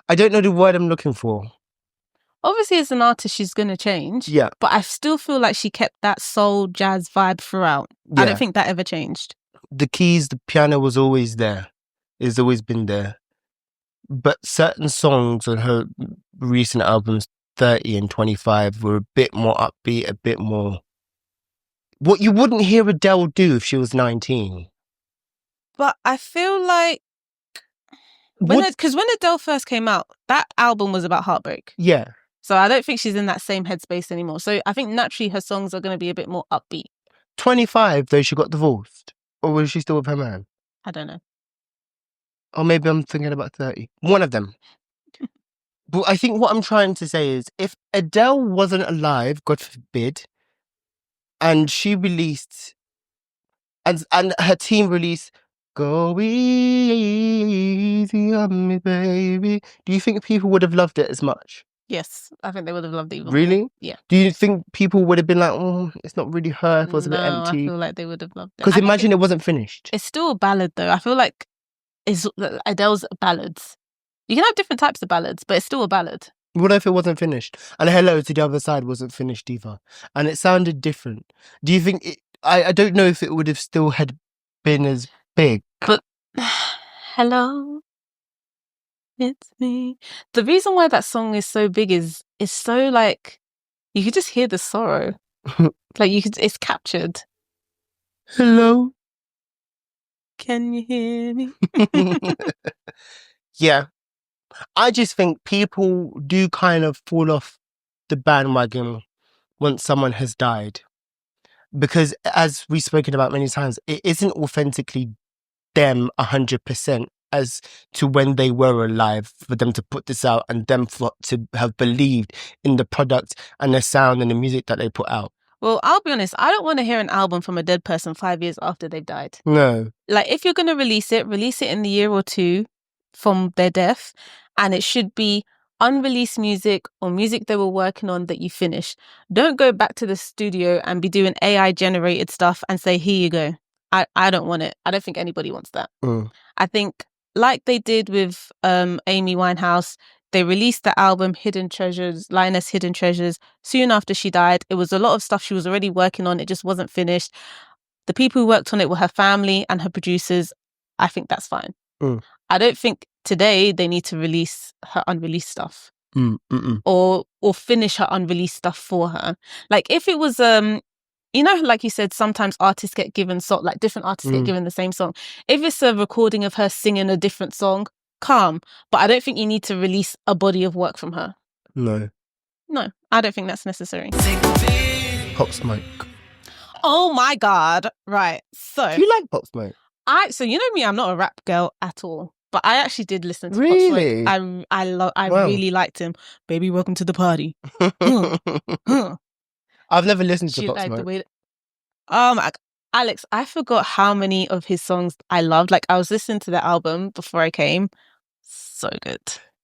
I don't know the word I'm looking for. Obviously, as an artist, she's going to change. Yeah. But I still feel like she kept that soul jazz vibe throughout. Yeah. I don't think that ever changed. The keys, the piano was always there. It's always been there. But certain songs on her recent albums, 30 and 25, were a bit more upbeat, a bit more... what you wouldn't hear Adele do if she was 19. But I feel like... because when Adele first came out, that album was about heartbreak. Yeah. So I don't think she's in that same headspace anymore. So I think naturally her songs are going to be a bit more upbeat. 25, though, she got divorced. Or was she still with her man? I don't know. Or maybe I'm thinking about 30. One of them. But I think what I'm trying to say is, if Adele wasn't alive, God forbid, and she released, and her team released "Go Easy on Me, Baby," do you think people would have loved it as much? Yes, I think they would have loved it even Really? more. Yeah. Do you think people would have been like, "Oh, it's not really her. It was a bit No, I empty"? feel like they would have loved it. Because imagine it wasn't finished. It's still a ballad, though. I feel like Adele's ballads. You can have different types of ballads, but it's still a ballad. What if it wasn't finished? And Hello to the Other Side wasn't finished either. And it sounded different. Do you think it, I don't know if it would have still had been as big. But hello, it's me. The reason why that song is so big is it's so like you could just hear the sorrow. Like it's captured. Hello. Can you hear me? Yeah. I just think people do kind of fall off the bandwagon once someone has died. Because as we've spoken about many times, it isn't authentically them 100% as to when they were alive for them to put this out and them to have believed in the product and the sound and the music that they put out. Well, I'll be honest, I don't want to hear an album from a dead person 5 years after they've died. No. Like, if you're going to release it in the year or two from their death, and it should be unreleased music or music they were working on that you finish. Don't go back to the studio and be doing AI generated stuff and say, here you go. I don't want it. I don't think anybody wants that. I think like they did with Amy Winehouse, they released the album Hidden Treasures, Lioness Hidden Treasures, soon after she died. It was a lot of stuff she was already working on. It just wasn't finished. The people who worked on it were her family and her producers. I think that's fine. I don't think today they need to release her unreleased stuff or finish her unreleased stuff for her. Like if it was you know, like you said, sometimes artists get given like different artists get given the same song. If it's a recording of her singing a different song, calm. But I don't think you need to release a body of work from her. No, I don't think that's necessary. Pop Smoke. Oh my God! Right, so do you like Pop Smoke? So you know me, I'm not a rap girl at all. But I actually did listen to really? Pop Smoke. I really liked him. Baby, welcome to the party. I've never listened to Pop Smoke. Alex, I forgot how many of his songs I loved. Like I was listening to the album before I came. So good.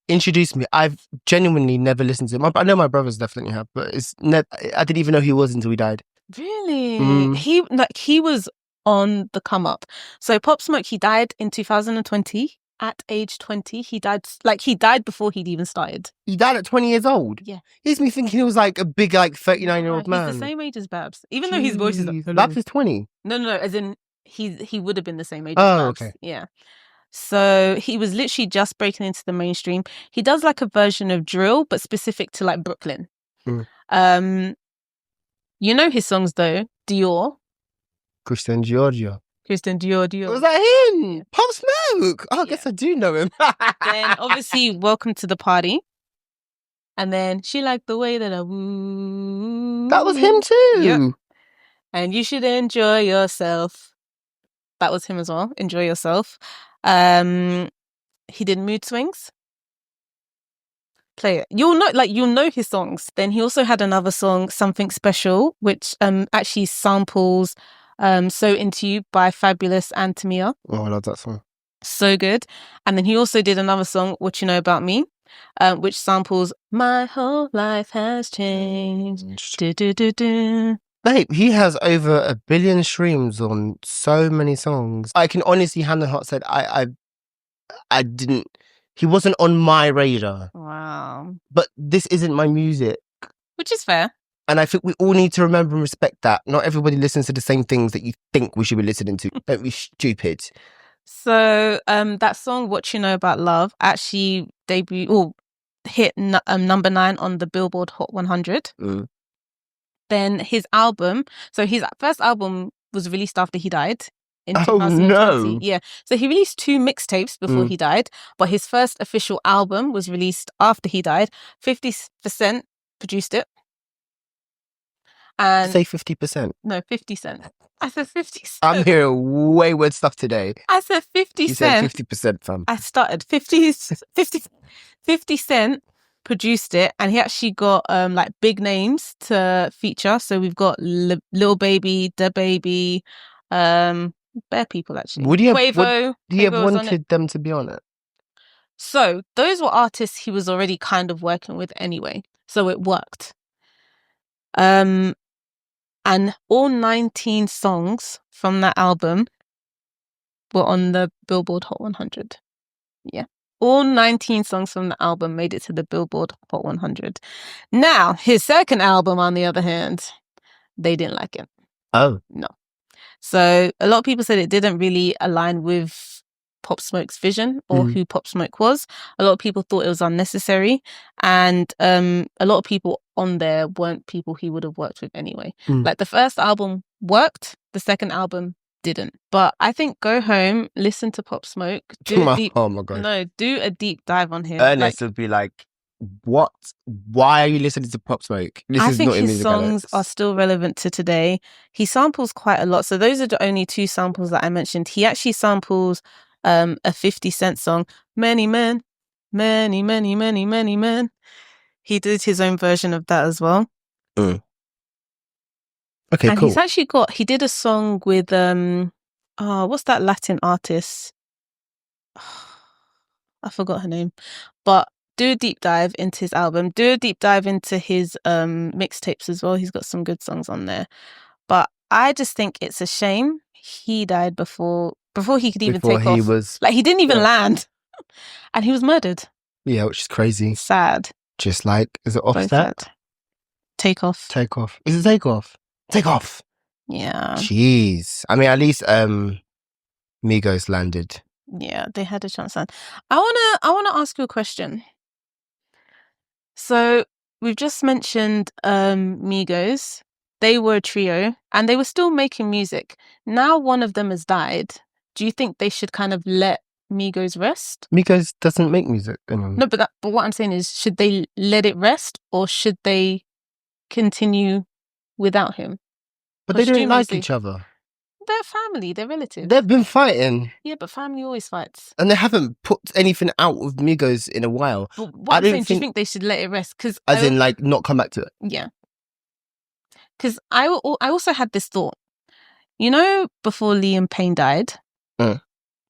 Introduce me. I've genuinely never listened to him. I know my brothers definitely have, but I didn't even know who he was until he died. Really? He was on the come up. So Pop Smoke, he died in 2020 at age 20. He died before he'd even started. He died at 20 years old? Yeah. He's me thinking he was like a big 39-year-old man. He's the same age as Babs. Even though his voice is like, Babs is 20. No, as in he would have been the same age as Babs. Okay. Yeah. So he was literally just breaking into the mainstream. He does like a version of drill, but specific to like Brooklyn. You know his songs though, Dior. Christian Dior. Was that him? Pop Smoke. Oh, I guess I do know him. Then obviously Welcome to the Party. And then She Liked the Way That I Woo. That was him too. Yep. And You Should Enjoy Yourself. That was him as well. Enjoy Yourself. He did Mood Swings. Play it. You'll know his songs. Then he also had another song, Something Special, which actually samples So Into You by Fabulous and Tamia. Oh, I love that song. So good. And then he also did another song, What You Know About Me, which samples My Whole Life Has Changed. Do, do, do, do. Babe, he has over 1 billion streams on so many songs. I can honestly hand on heart said I didn't. He wasn't on my radar. Wow. But this isn't my music. Which is fair. And I think we all need to remember and respect that. Not everybody listens to the same things that you think we should be listening to. Don't be stupid. So that song, What You Know About Love, actually hit number 9 on the Billboard Hot 100. Then his album, so his first album was released after he died. In 2020. No. Yeah. So he released 2 mixtapes before he died, but his first official album was released after he died. 50% produced it. And say 50%. No, 50 Cent. I said 50 Cent. I'm hearing wayward stuff today. I said 50 Cent. You said 50%, fam. I started 50 Cent produced it, and he actually got like big names to feature. So we've got Lil Baby, Da Baby, bare people actually. Quavo. Do you have Quavo was on it. wanted them to be on it? So those were artists he was already kind of working with anyway, so it worked. And all 19 songs from that album were on the Billboard Hot 100. Yeah. All 19 songs from the album made it to the Billboard Hot 100. Now, his second album, on the other hand, they didn't like it. Oh. No. So a lot of people said it didn't really align with Pop Smoke's vision or who Pop Smoke was. A lot of people thought it was unnecessary. And a lot of people on there weren't people he would have worked with anyway. Like the first album worked, the second album didn't. But I think go home, listen to Pop Smoke, do a deep dive on him. Ernest would be like, what? Why are you listening to Pop Smoke? I think his songs are still relevant to today. He samples quite a lot. So those are the only 2 samples that I mentioned. He actually samples a 50 Cent song, Many Men, Many, Many, Many, Many Men. He did his own version of that as well. Okay, and cool. He's actually he did a song with what's that Latin artist? I forgot her name. But do a deep dive into his album. Do a deep dive into his mixtapes as well. He's got some good songs on there. But I just think it's a shame he died before he could even take off. Like he didn't even land. And he was murdered. Yeah, which is crazy. Sad. Just like, is it Offset? Takeoff. Is it Takeoff? Takeoff. Yeah. Jeez. I mean, at least Migos landed. Yeah, they had a chance. I wanna ask you a question. So we've just mentioned Migos. They were a trio and they were still making music. Now one of them has died. Do you think they should kind of let Migos rest? Migos doesn't make music anymore. No, but what I'm saying is, should they let it rest or should they continue without him? But they don't like each other. They're family, they're relatives. They've been fighting. Yeah, but family always fights. And they haven't put anything out of Migos in a while. But what I'm saying, do you think they should let it rest? As in, like, not come back to it? Yeah. Because I also had this thought. You know, before Liam Payne died,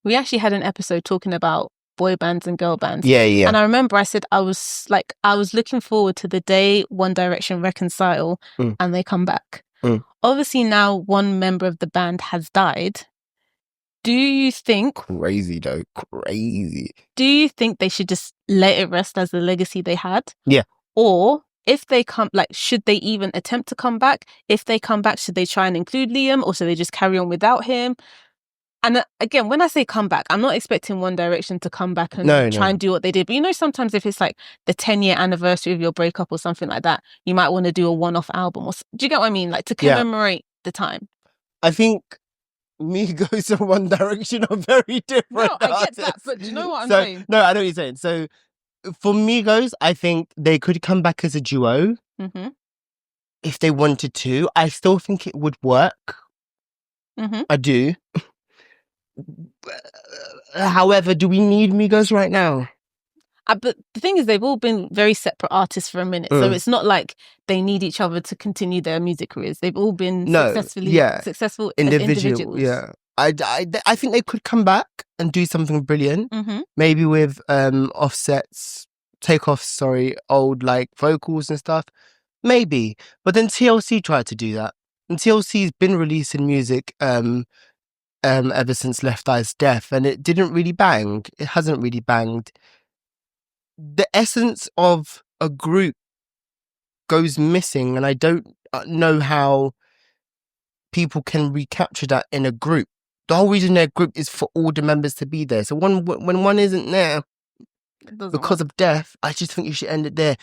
we actually had an episode talking about boy bands and girl bands. Yeah. And I remember I said I was looking forward to the day One Direction reconcile and they come back. Obviously now one member of the band has died. Do you think... Crazy though. Crazy. Do you think they should just let it rest as the legacy they had? Yeah. Or if they come, like, should they even attempt to come back? If they come back, should they try and include Liam or should they just carry on without him? And again, when I say come back, I'm not expecting One Direction to come back and try and do what they did. But you know, sometimes if it's like the 10-year anniversary of your breakup or something like that, you might want to do a one-off album. Do you get what I mean? Like to commemorate the time. I think Migos and One Direction are very different. No, I get that, but do you know what I'm saying? No, I know what you're saying. So for Migos, I think they could come back as a duo if they wanted to. I still think it would work. I do. However, do we need Migos right now? But the thing is, they've all been very separate artists for a minute. So it's not like they need each other to continue their music careers. They've all been successful individuals. Yeah. I think they could come back and do something brilliant. Maybe with Offset's Takeoff, old like vocals and stuff. Maybe. But then TLC tried to do that. And TLC's been releasing music ever since Left Eye's death, and it didn't really bang. It hasn't really banged. The essence of a group goes missing, and I don't know how people can recapture that in a group. The whole reason their group is for all the members to be there. So when one isn't there because of death, I just think you should end it there.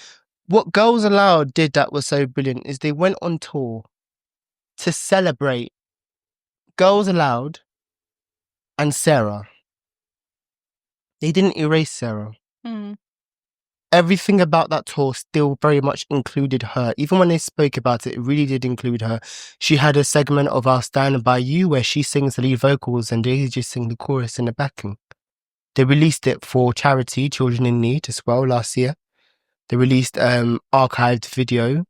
What Girls Aloud did that was so brilliant is they went on tour to celebrate Girls Aloud and Sarah. They didn't erase Sarah. Everything about that tour still very much included her. Even when they spoke about it, it really did include her. She had a segment of I'll Stand By You where she sings the lead vocals and they just sing the chorus in the backing. They released it for charity, Children in Need, as well last year. They released archived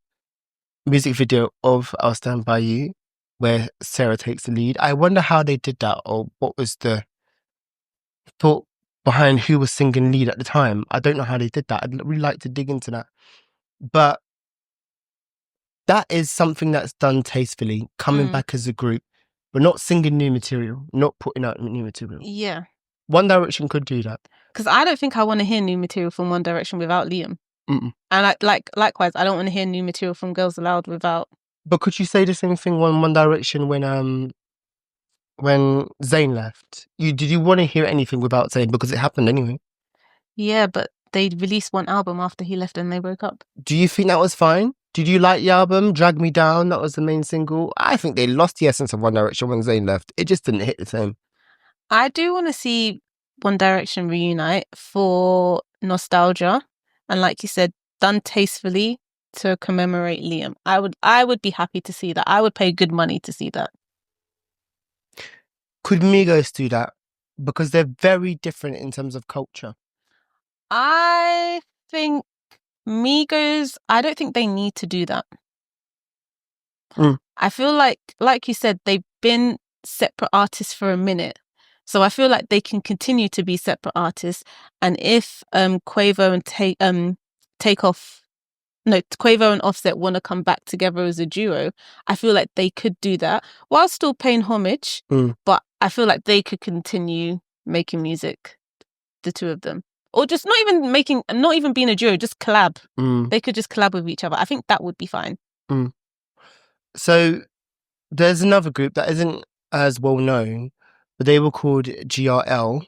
music video of I'll Stand By You, where Sarah takes the lead. I wonder how they did that, or what was the thought behind who was singing lead at the time. I don't know how they did that. I'd really like to dig into that. But that is something that's done tastefully, coming back as a group, but not singing new material, not putting out new material. Yeah. One Direction could do that. Because I don't think I want to hear new material from One Direction without Liam. Mm-mm. And likewise, I don't want to hear new material from Girls Aloud without. But could you say the same thing on One Direction when Zayn left? Did you want to hear anything without Zayn, because it happened anyway? Yeah, but they released one album after he left and they broke up. Do you think that was fine? Did you like the album Drag Me Down? That was the main single. I think they lost the essence of One Direction when Zayn left. It just didn't hit the same. I do want to see One Direction reunite for nostalgia, and like you said, done tastefully to commemorate Liam. I would be happy to see that. I would pay good money to see that. Could Migos do that? Because they're very different in terms of culture. I think Migos, I don't think they need to do that. I feel like you said, they've been separate artists for a minute. So I feel like they can continue to be separate artists. And if Quavo and Offset want to come back together as a duo, I feel like they could do that while still paying homage. But I feel like they could continue making music, the two of them. Or just not even being a duo, just collab. They could just collab with each other. I think that would be fine. So there's another group that isn't as well known, but they were called G.R.L.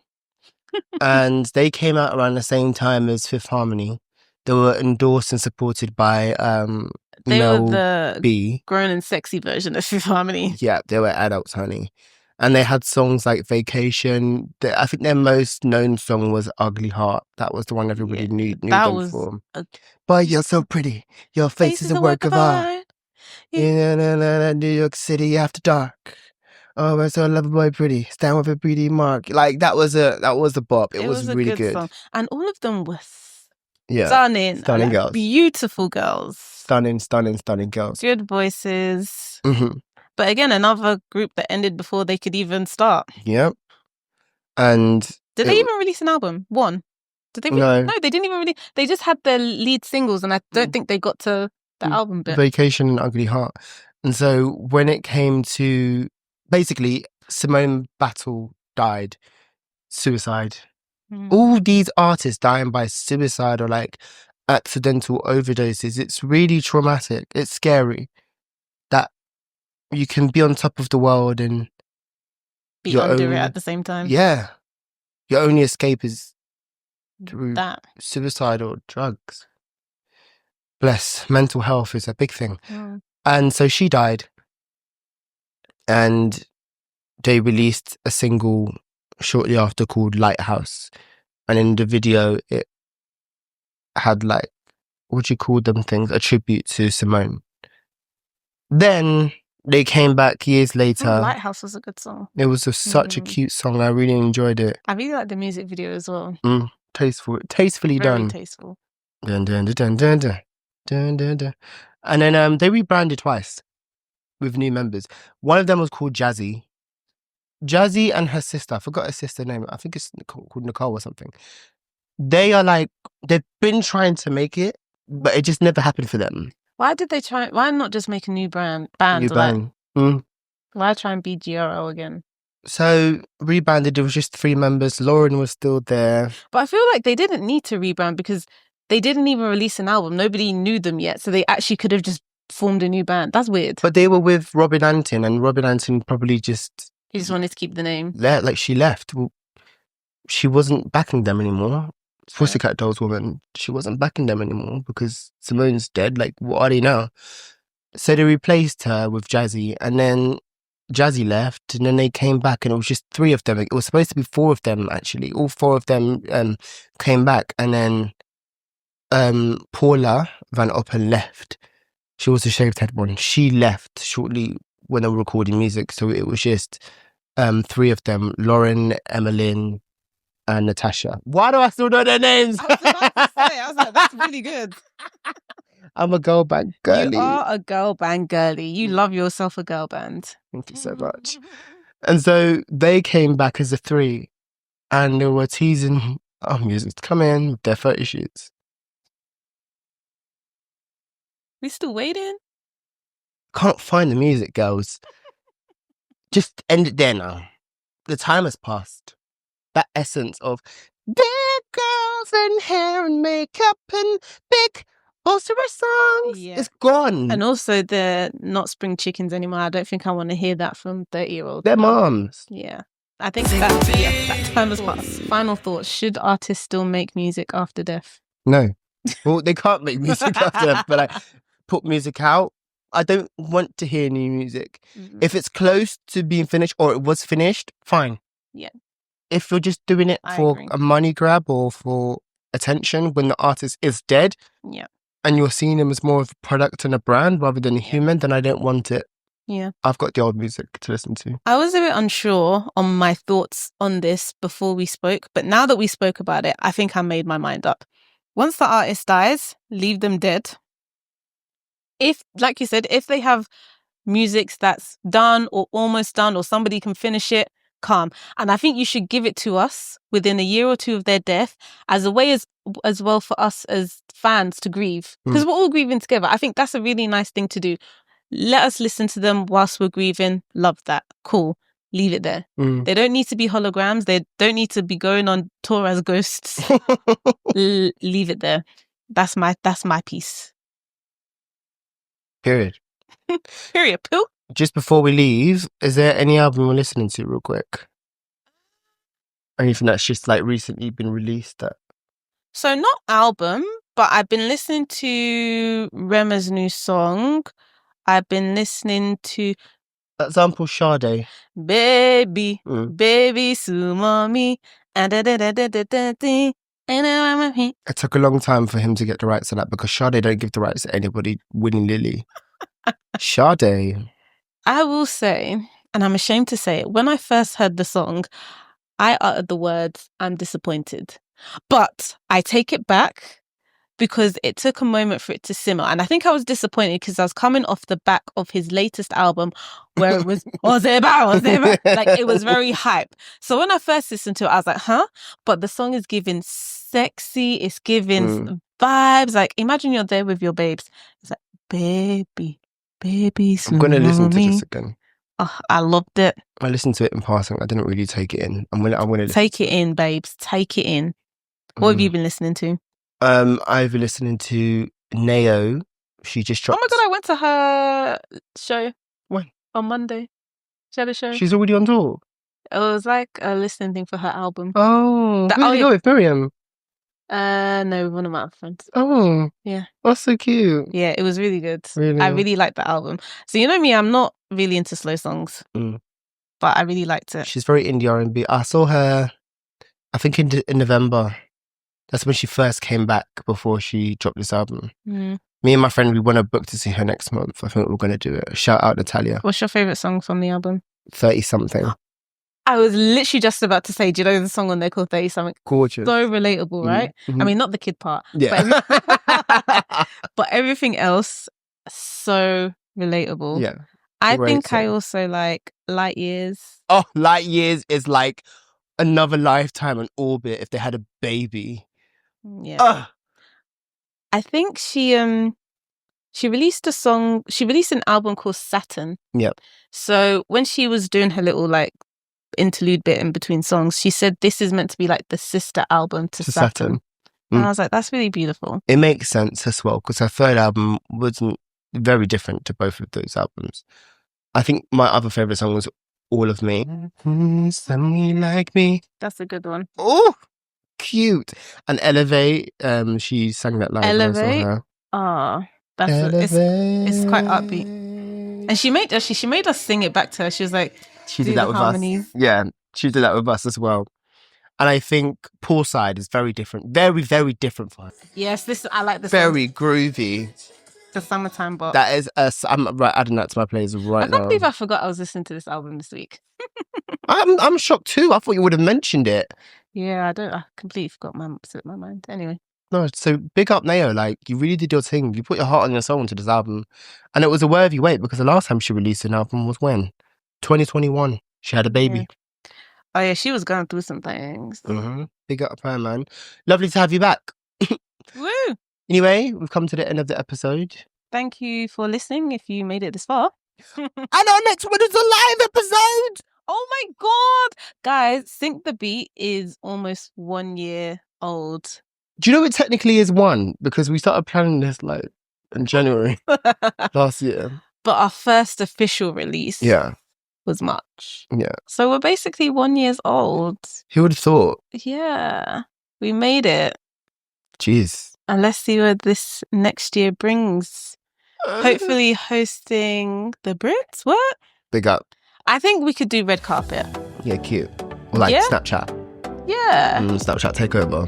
and they came out around the same time as Fifth Harmony. They were endorsed and supported by they Mel were the B. grown and sexy version of Fifth Harmony. Yeah, they were adults, honey. And they had songs like Vacation. I think their most known song was Ugly Heart. That was the one everybody knew them for. Boy, you're so pretty. Your face is a work of art. In New York City after dark. Oh, we're so lovable, pretty. Stand with a pretty mark. Like that was a bop. It was really good song. And all of them were stunning girls, beautiful girls, stunning girls, good voices. But again, another group that ended before they could even start. Yep. And did they even release an album? One? Did they? No, they didn't even release. They just had their lead singles, and I don't think they got to the album bit. Vacation and Ugly Heart. And so when it came to, basically, Simone Battle died, suicide. All these artists dying by suicide or like accidental overdoses. It's really traumatic. It's scary that you can be on top of the world and be under it at the same time. Yeah. Your only escape is through suicide or drugs. Bless. Mental health is a big thing. And so she died. And they released a single shortly after called Lighthouse. And in the video, it had like, what do you call them things? A tribute to Simone. Then they came back years later. Lighthouse was a good song. It was such a cute song. I really enjoyed it. I really like the music video as well. Tastefully Very done. Tasteful. Dun, dun, dun, dun, dun, dun, dun, dun, dun. And then they rebranded twice with new members. One of them was called Jazzy. Jazzy and her sister, I forgot her sister's name. I think it's called Nicole or something. They are like, they've been trying to make it, but it just never happened for them. Why did they try? Why not just make a new band? Why try and be G.R.L again? So rebranded, there was just 3 members. Lauren was still there. But I feel like they didn't need to rebrand because they didn't even release an album. Nobody knew them yet. So they actually could have just formed a new band. That's weird. But they were with Robin Antin, and Robin Antin probably just... He just wanted to keep the name. Like she left. Well, she wasn't backing them anymore. Pussycat Dolls woman, she wasn't backing them anymore because Simone's dead. Like, what are they now? So they replaced her with Jazzy, and then Jazzy left, and then they came back, and it was just 3 of them. It was supposed to be 4 of them, actually. All 4 of them came back, and then Paula Van Oppen left. She was the shaved head one. She left shortly when they were recording music, so it was just 3 of them: Lauren, Emmeline, and Natasha. Why do I still know their names? I was about to say, I was like, that's really good. I'm a girl band girly. You are a girl band girly. You love yourself a girl band. Thank you so much. And so they came back as a 3 and they were teasing our music to come in with their photo shoots. We still waiting? Can't find the music, girls. Just end it there now. The time has passed. That essence of big girls and hair and makeup and big Posthumous songs is gone. And also they're not spring chickens anymore. I don't think I want to hear that from 30-year-olds. They're moms. Yeah. I think that time has passed. Final thoughts. Should artists still make music after death? No. Well, they can't make music after death, but I put music out. I don't want to hear new music. Mm-hmm. If it's close to being finished or it was finished, fine. Yeah. If you're just doing it for a money grab or for attention when the artist is dead, and you're seeing them as more of a product and a brand rather than a human, then I don't want it. Yeah. I've got the old music to listen to. I was a bit unsure on my thoughts on this before we spoke, but now that we spoke about it, I think I made my mind up. Once the artist dies, leave them dead. If, like you said, if they have music that's done or almost done or somebody can finish it, calm. And I think you should give it to us within a year or 2 of their death as a way as well for us as fans to grieve. Because we're all grieving together. I think that's a really nice thing to do. Let us listen to them whilst we're grieving. Love that. Cool. Leave it there. They don't need to be holograms. They don't need to be going on tour as ghosts. Leave it there. That's my piece. Period. Period. Poo. Just before we leave, is there any album we're listening to real quick? Anything that's just like recently been released that... So not album, but I've been listening to Rema's new song. I've been listening to... That sample Sade. Baby, baby, sumo me. It took a long time for him to get the rights to that because Sade don't give the rights to anybody willy-nilly. Sade. I will say, and I'm ashamed to say it, when I first heard the song, I uttered the words, "I'm disappointed." But I take it back because it took a moment for it to simmer. And I think I was disappointed because I was coming off the back of his latest album where it was, like it was very hype. So when I first listened to it, I was like, huh? But the song is giving sexy, it's giving vibes. Like imagine you're there with your babes. It's like, baby. Baby, I'm going to listen to this again. Oh, I loved it. I listened to it in passing. I didn't really take it in. I'm gonna take it in, babes. Take it in. What have you been listening to? I've been listening to Neo. She just dropped... Oh my God, I went to her show. When? On Monday. She had a show. She's already on tour? It was like a listening thing for her album. Oh. Who did you go with, Miriam? No, one of my other friends. Oh. Yeah. That's so cute. Yeah, it was really good. Really? I really liked the album. So you know me, I'm not really into slow songs. But I really liked it. She's very indie R&B. I saw her, I think in November. That's when she first came back before she dropped this album. Me and my friend, we want to book to see her next month. I think we're going to do it. Shout out Natalia. What's your favourite song from the album? 30-something. I was literally just about to say, do you know the song on there called 30-something? Gorgeous. So relatable, right? I mean, not the kid part. Yeah. But everything else, so relatable. Yeah. I think I also like Light Years. Oh, Light Years is like another lifetime on orbit if they had a baby. Yeah. I think she released an album called Saturn. Yep. So when she was doing her little like interlude bit in between songs, she said this is meant to be like the sister album to Saturn. And I was like, that's really beautiful. It makes sense as well because her third album wasn't very different to both of those albums. I think my other favourite song was All of Me. Somebody like me. That's a good one. Oh, cute. And Elevate, she sang that live. Elevate? It's quite upbeat. And she made us sing it back to her. She was like, she did that with harmonies. Us. Yeah, she did that with us as well. And I think Poolside is very different. Very, very different for her. Yes, I like this very groovy. The summertime box. That is I'm adding that to my playlist right now. I can't believe I forgot I was listening to this album this week. I'm shocked too. I thought you would have mentioned it. Yeah, I completely forgot slipped my mind. Anyway. No, so big up Nao. Like, you really did your thing. You put your heart and your soul into this album. And it was a worthy wait because the last time she released an album was when? 2021. She had a baby. Yeah. Oh, yeah, she was going through some things. Big up her, man. Lovely to have you back. Woo! Anyway, we've come to the end of the episode. Thank you for listening if you made it this far. And our next one is a live episode. Oh my God. Guys, Sync the Beat is almost 1 year old. Do you know it technically is one? Because we started planning this like in January last year. But our first official release was March. Yeah. So we're basically 1 year old. Who would have thought? Yeah. We made it. Jeez. And let's see what this next year brings. Hopefully hosting the Brits. What? Big up. I think we could do red carpet. Yeah, cute. Or like Snapchat. Yeah. Snapchat takeover.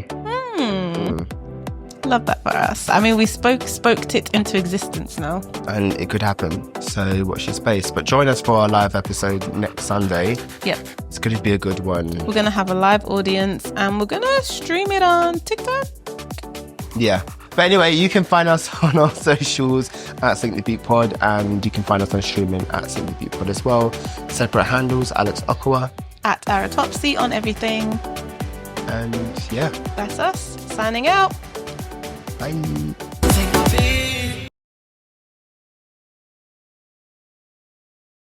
Love that for us. I mean, we spoked it into existence now. And it could happen. So watch your space. But join us for our live episode next Sunday. Yep. It's going to be a good one. We're going to have a live audience and we're going to stream it on TikTok. Yeah. But anyway, you can find us on our socials at Sync the Beat Pod, and you can find us on streaming at Sync the Beat Pod as well. Separate handles, Alex Okwa. At Aratopsy on everything. And yeah. That's us. Signing out. Bye.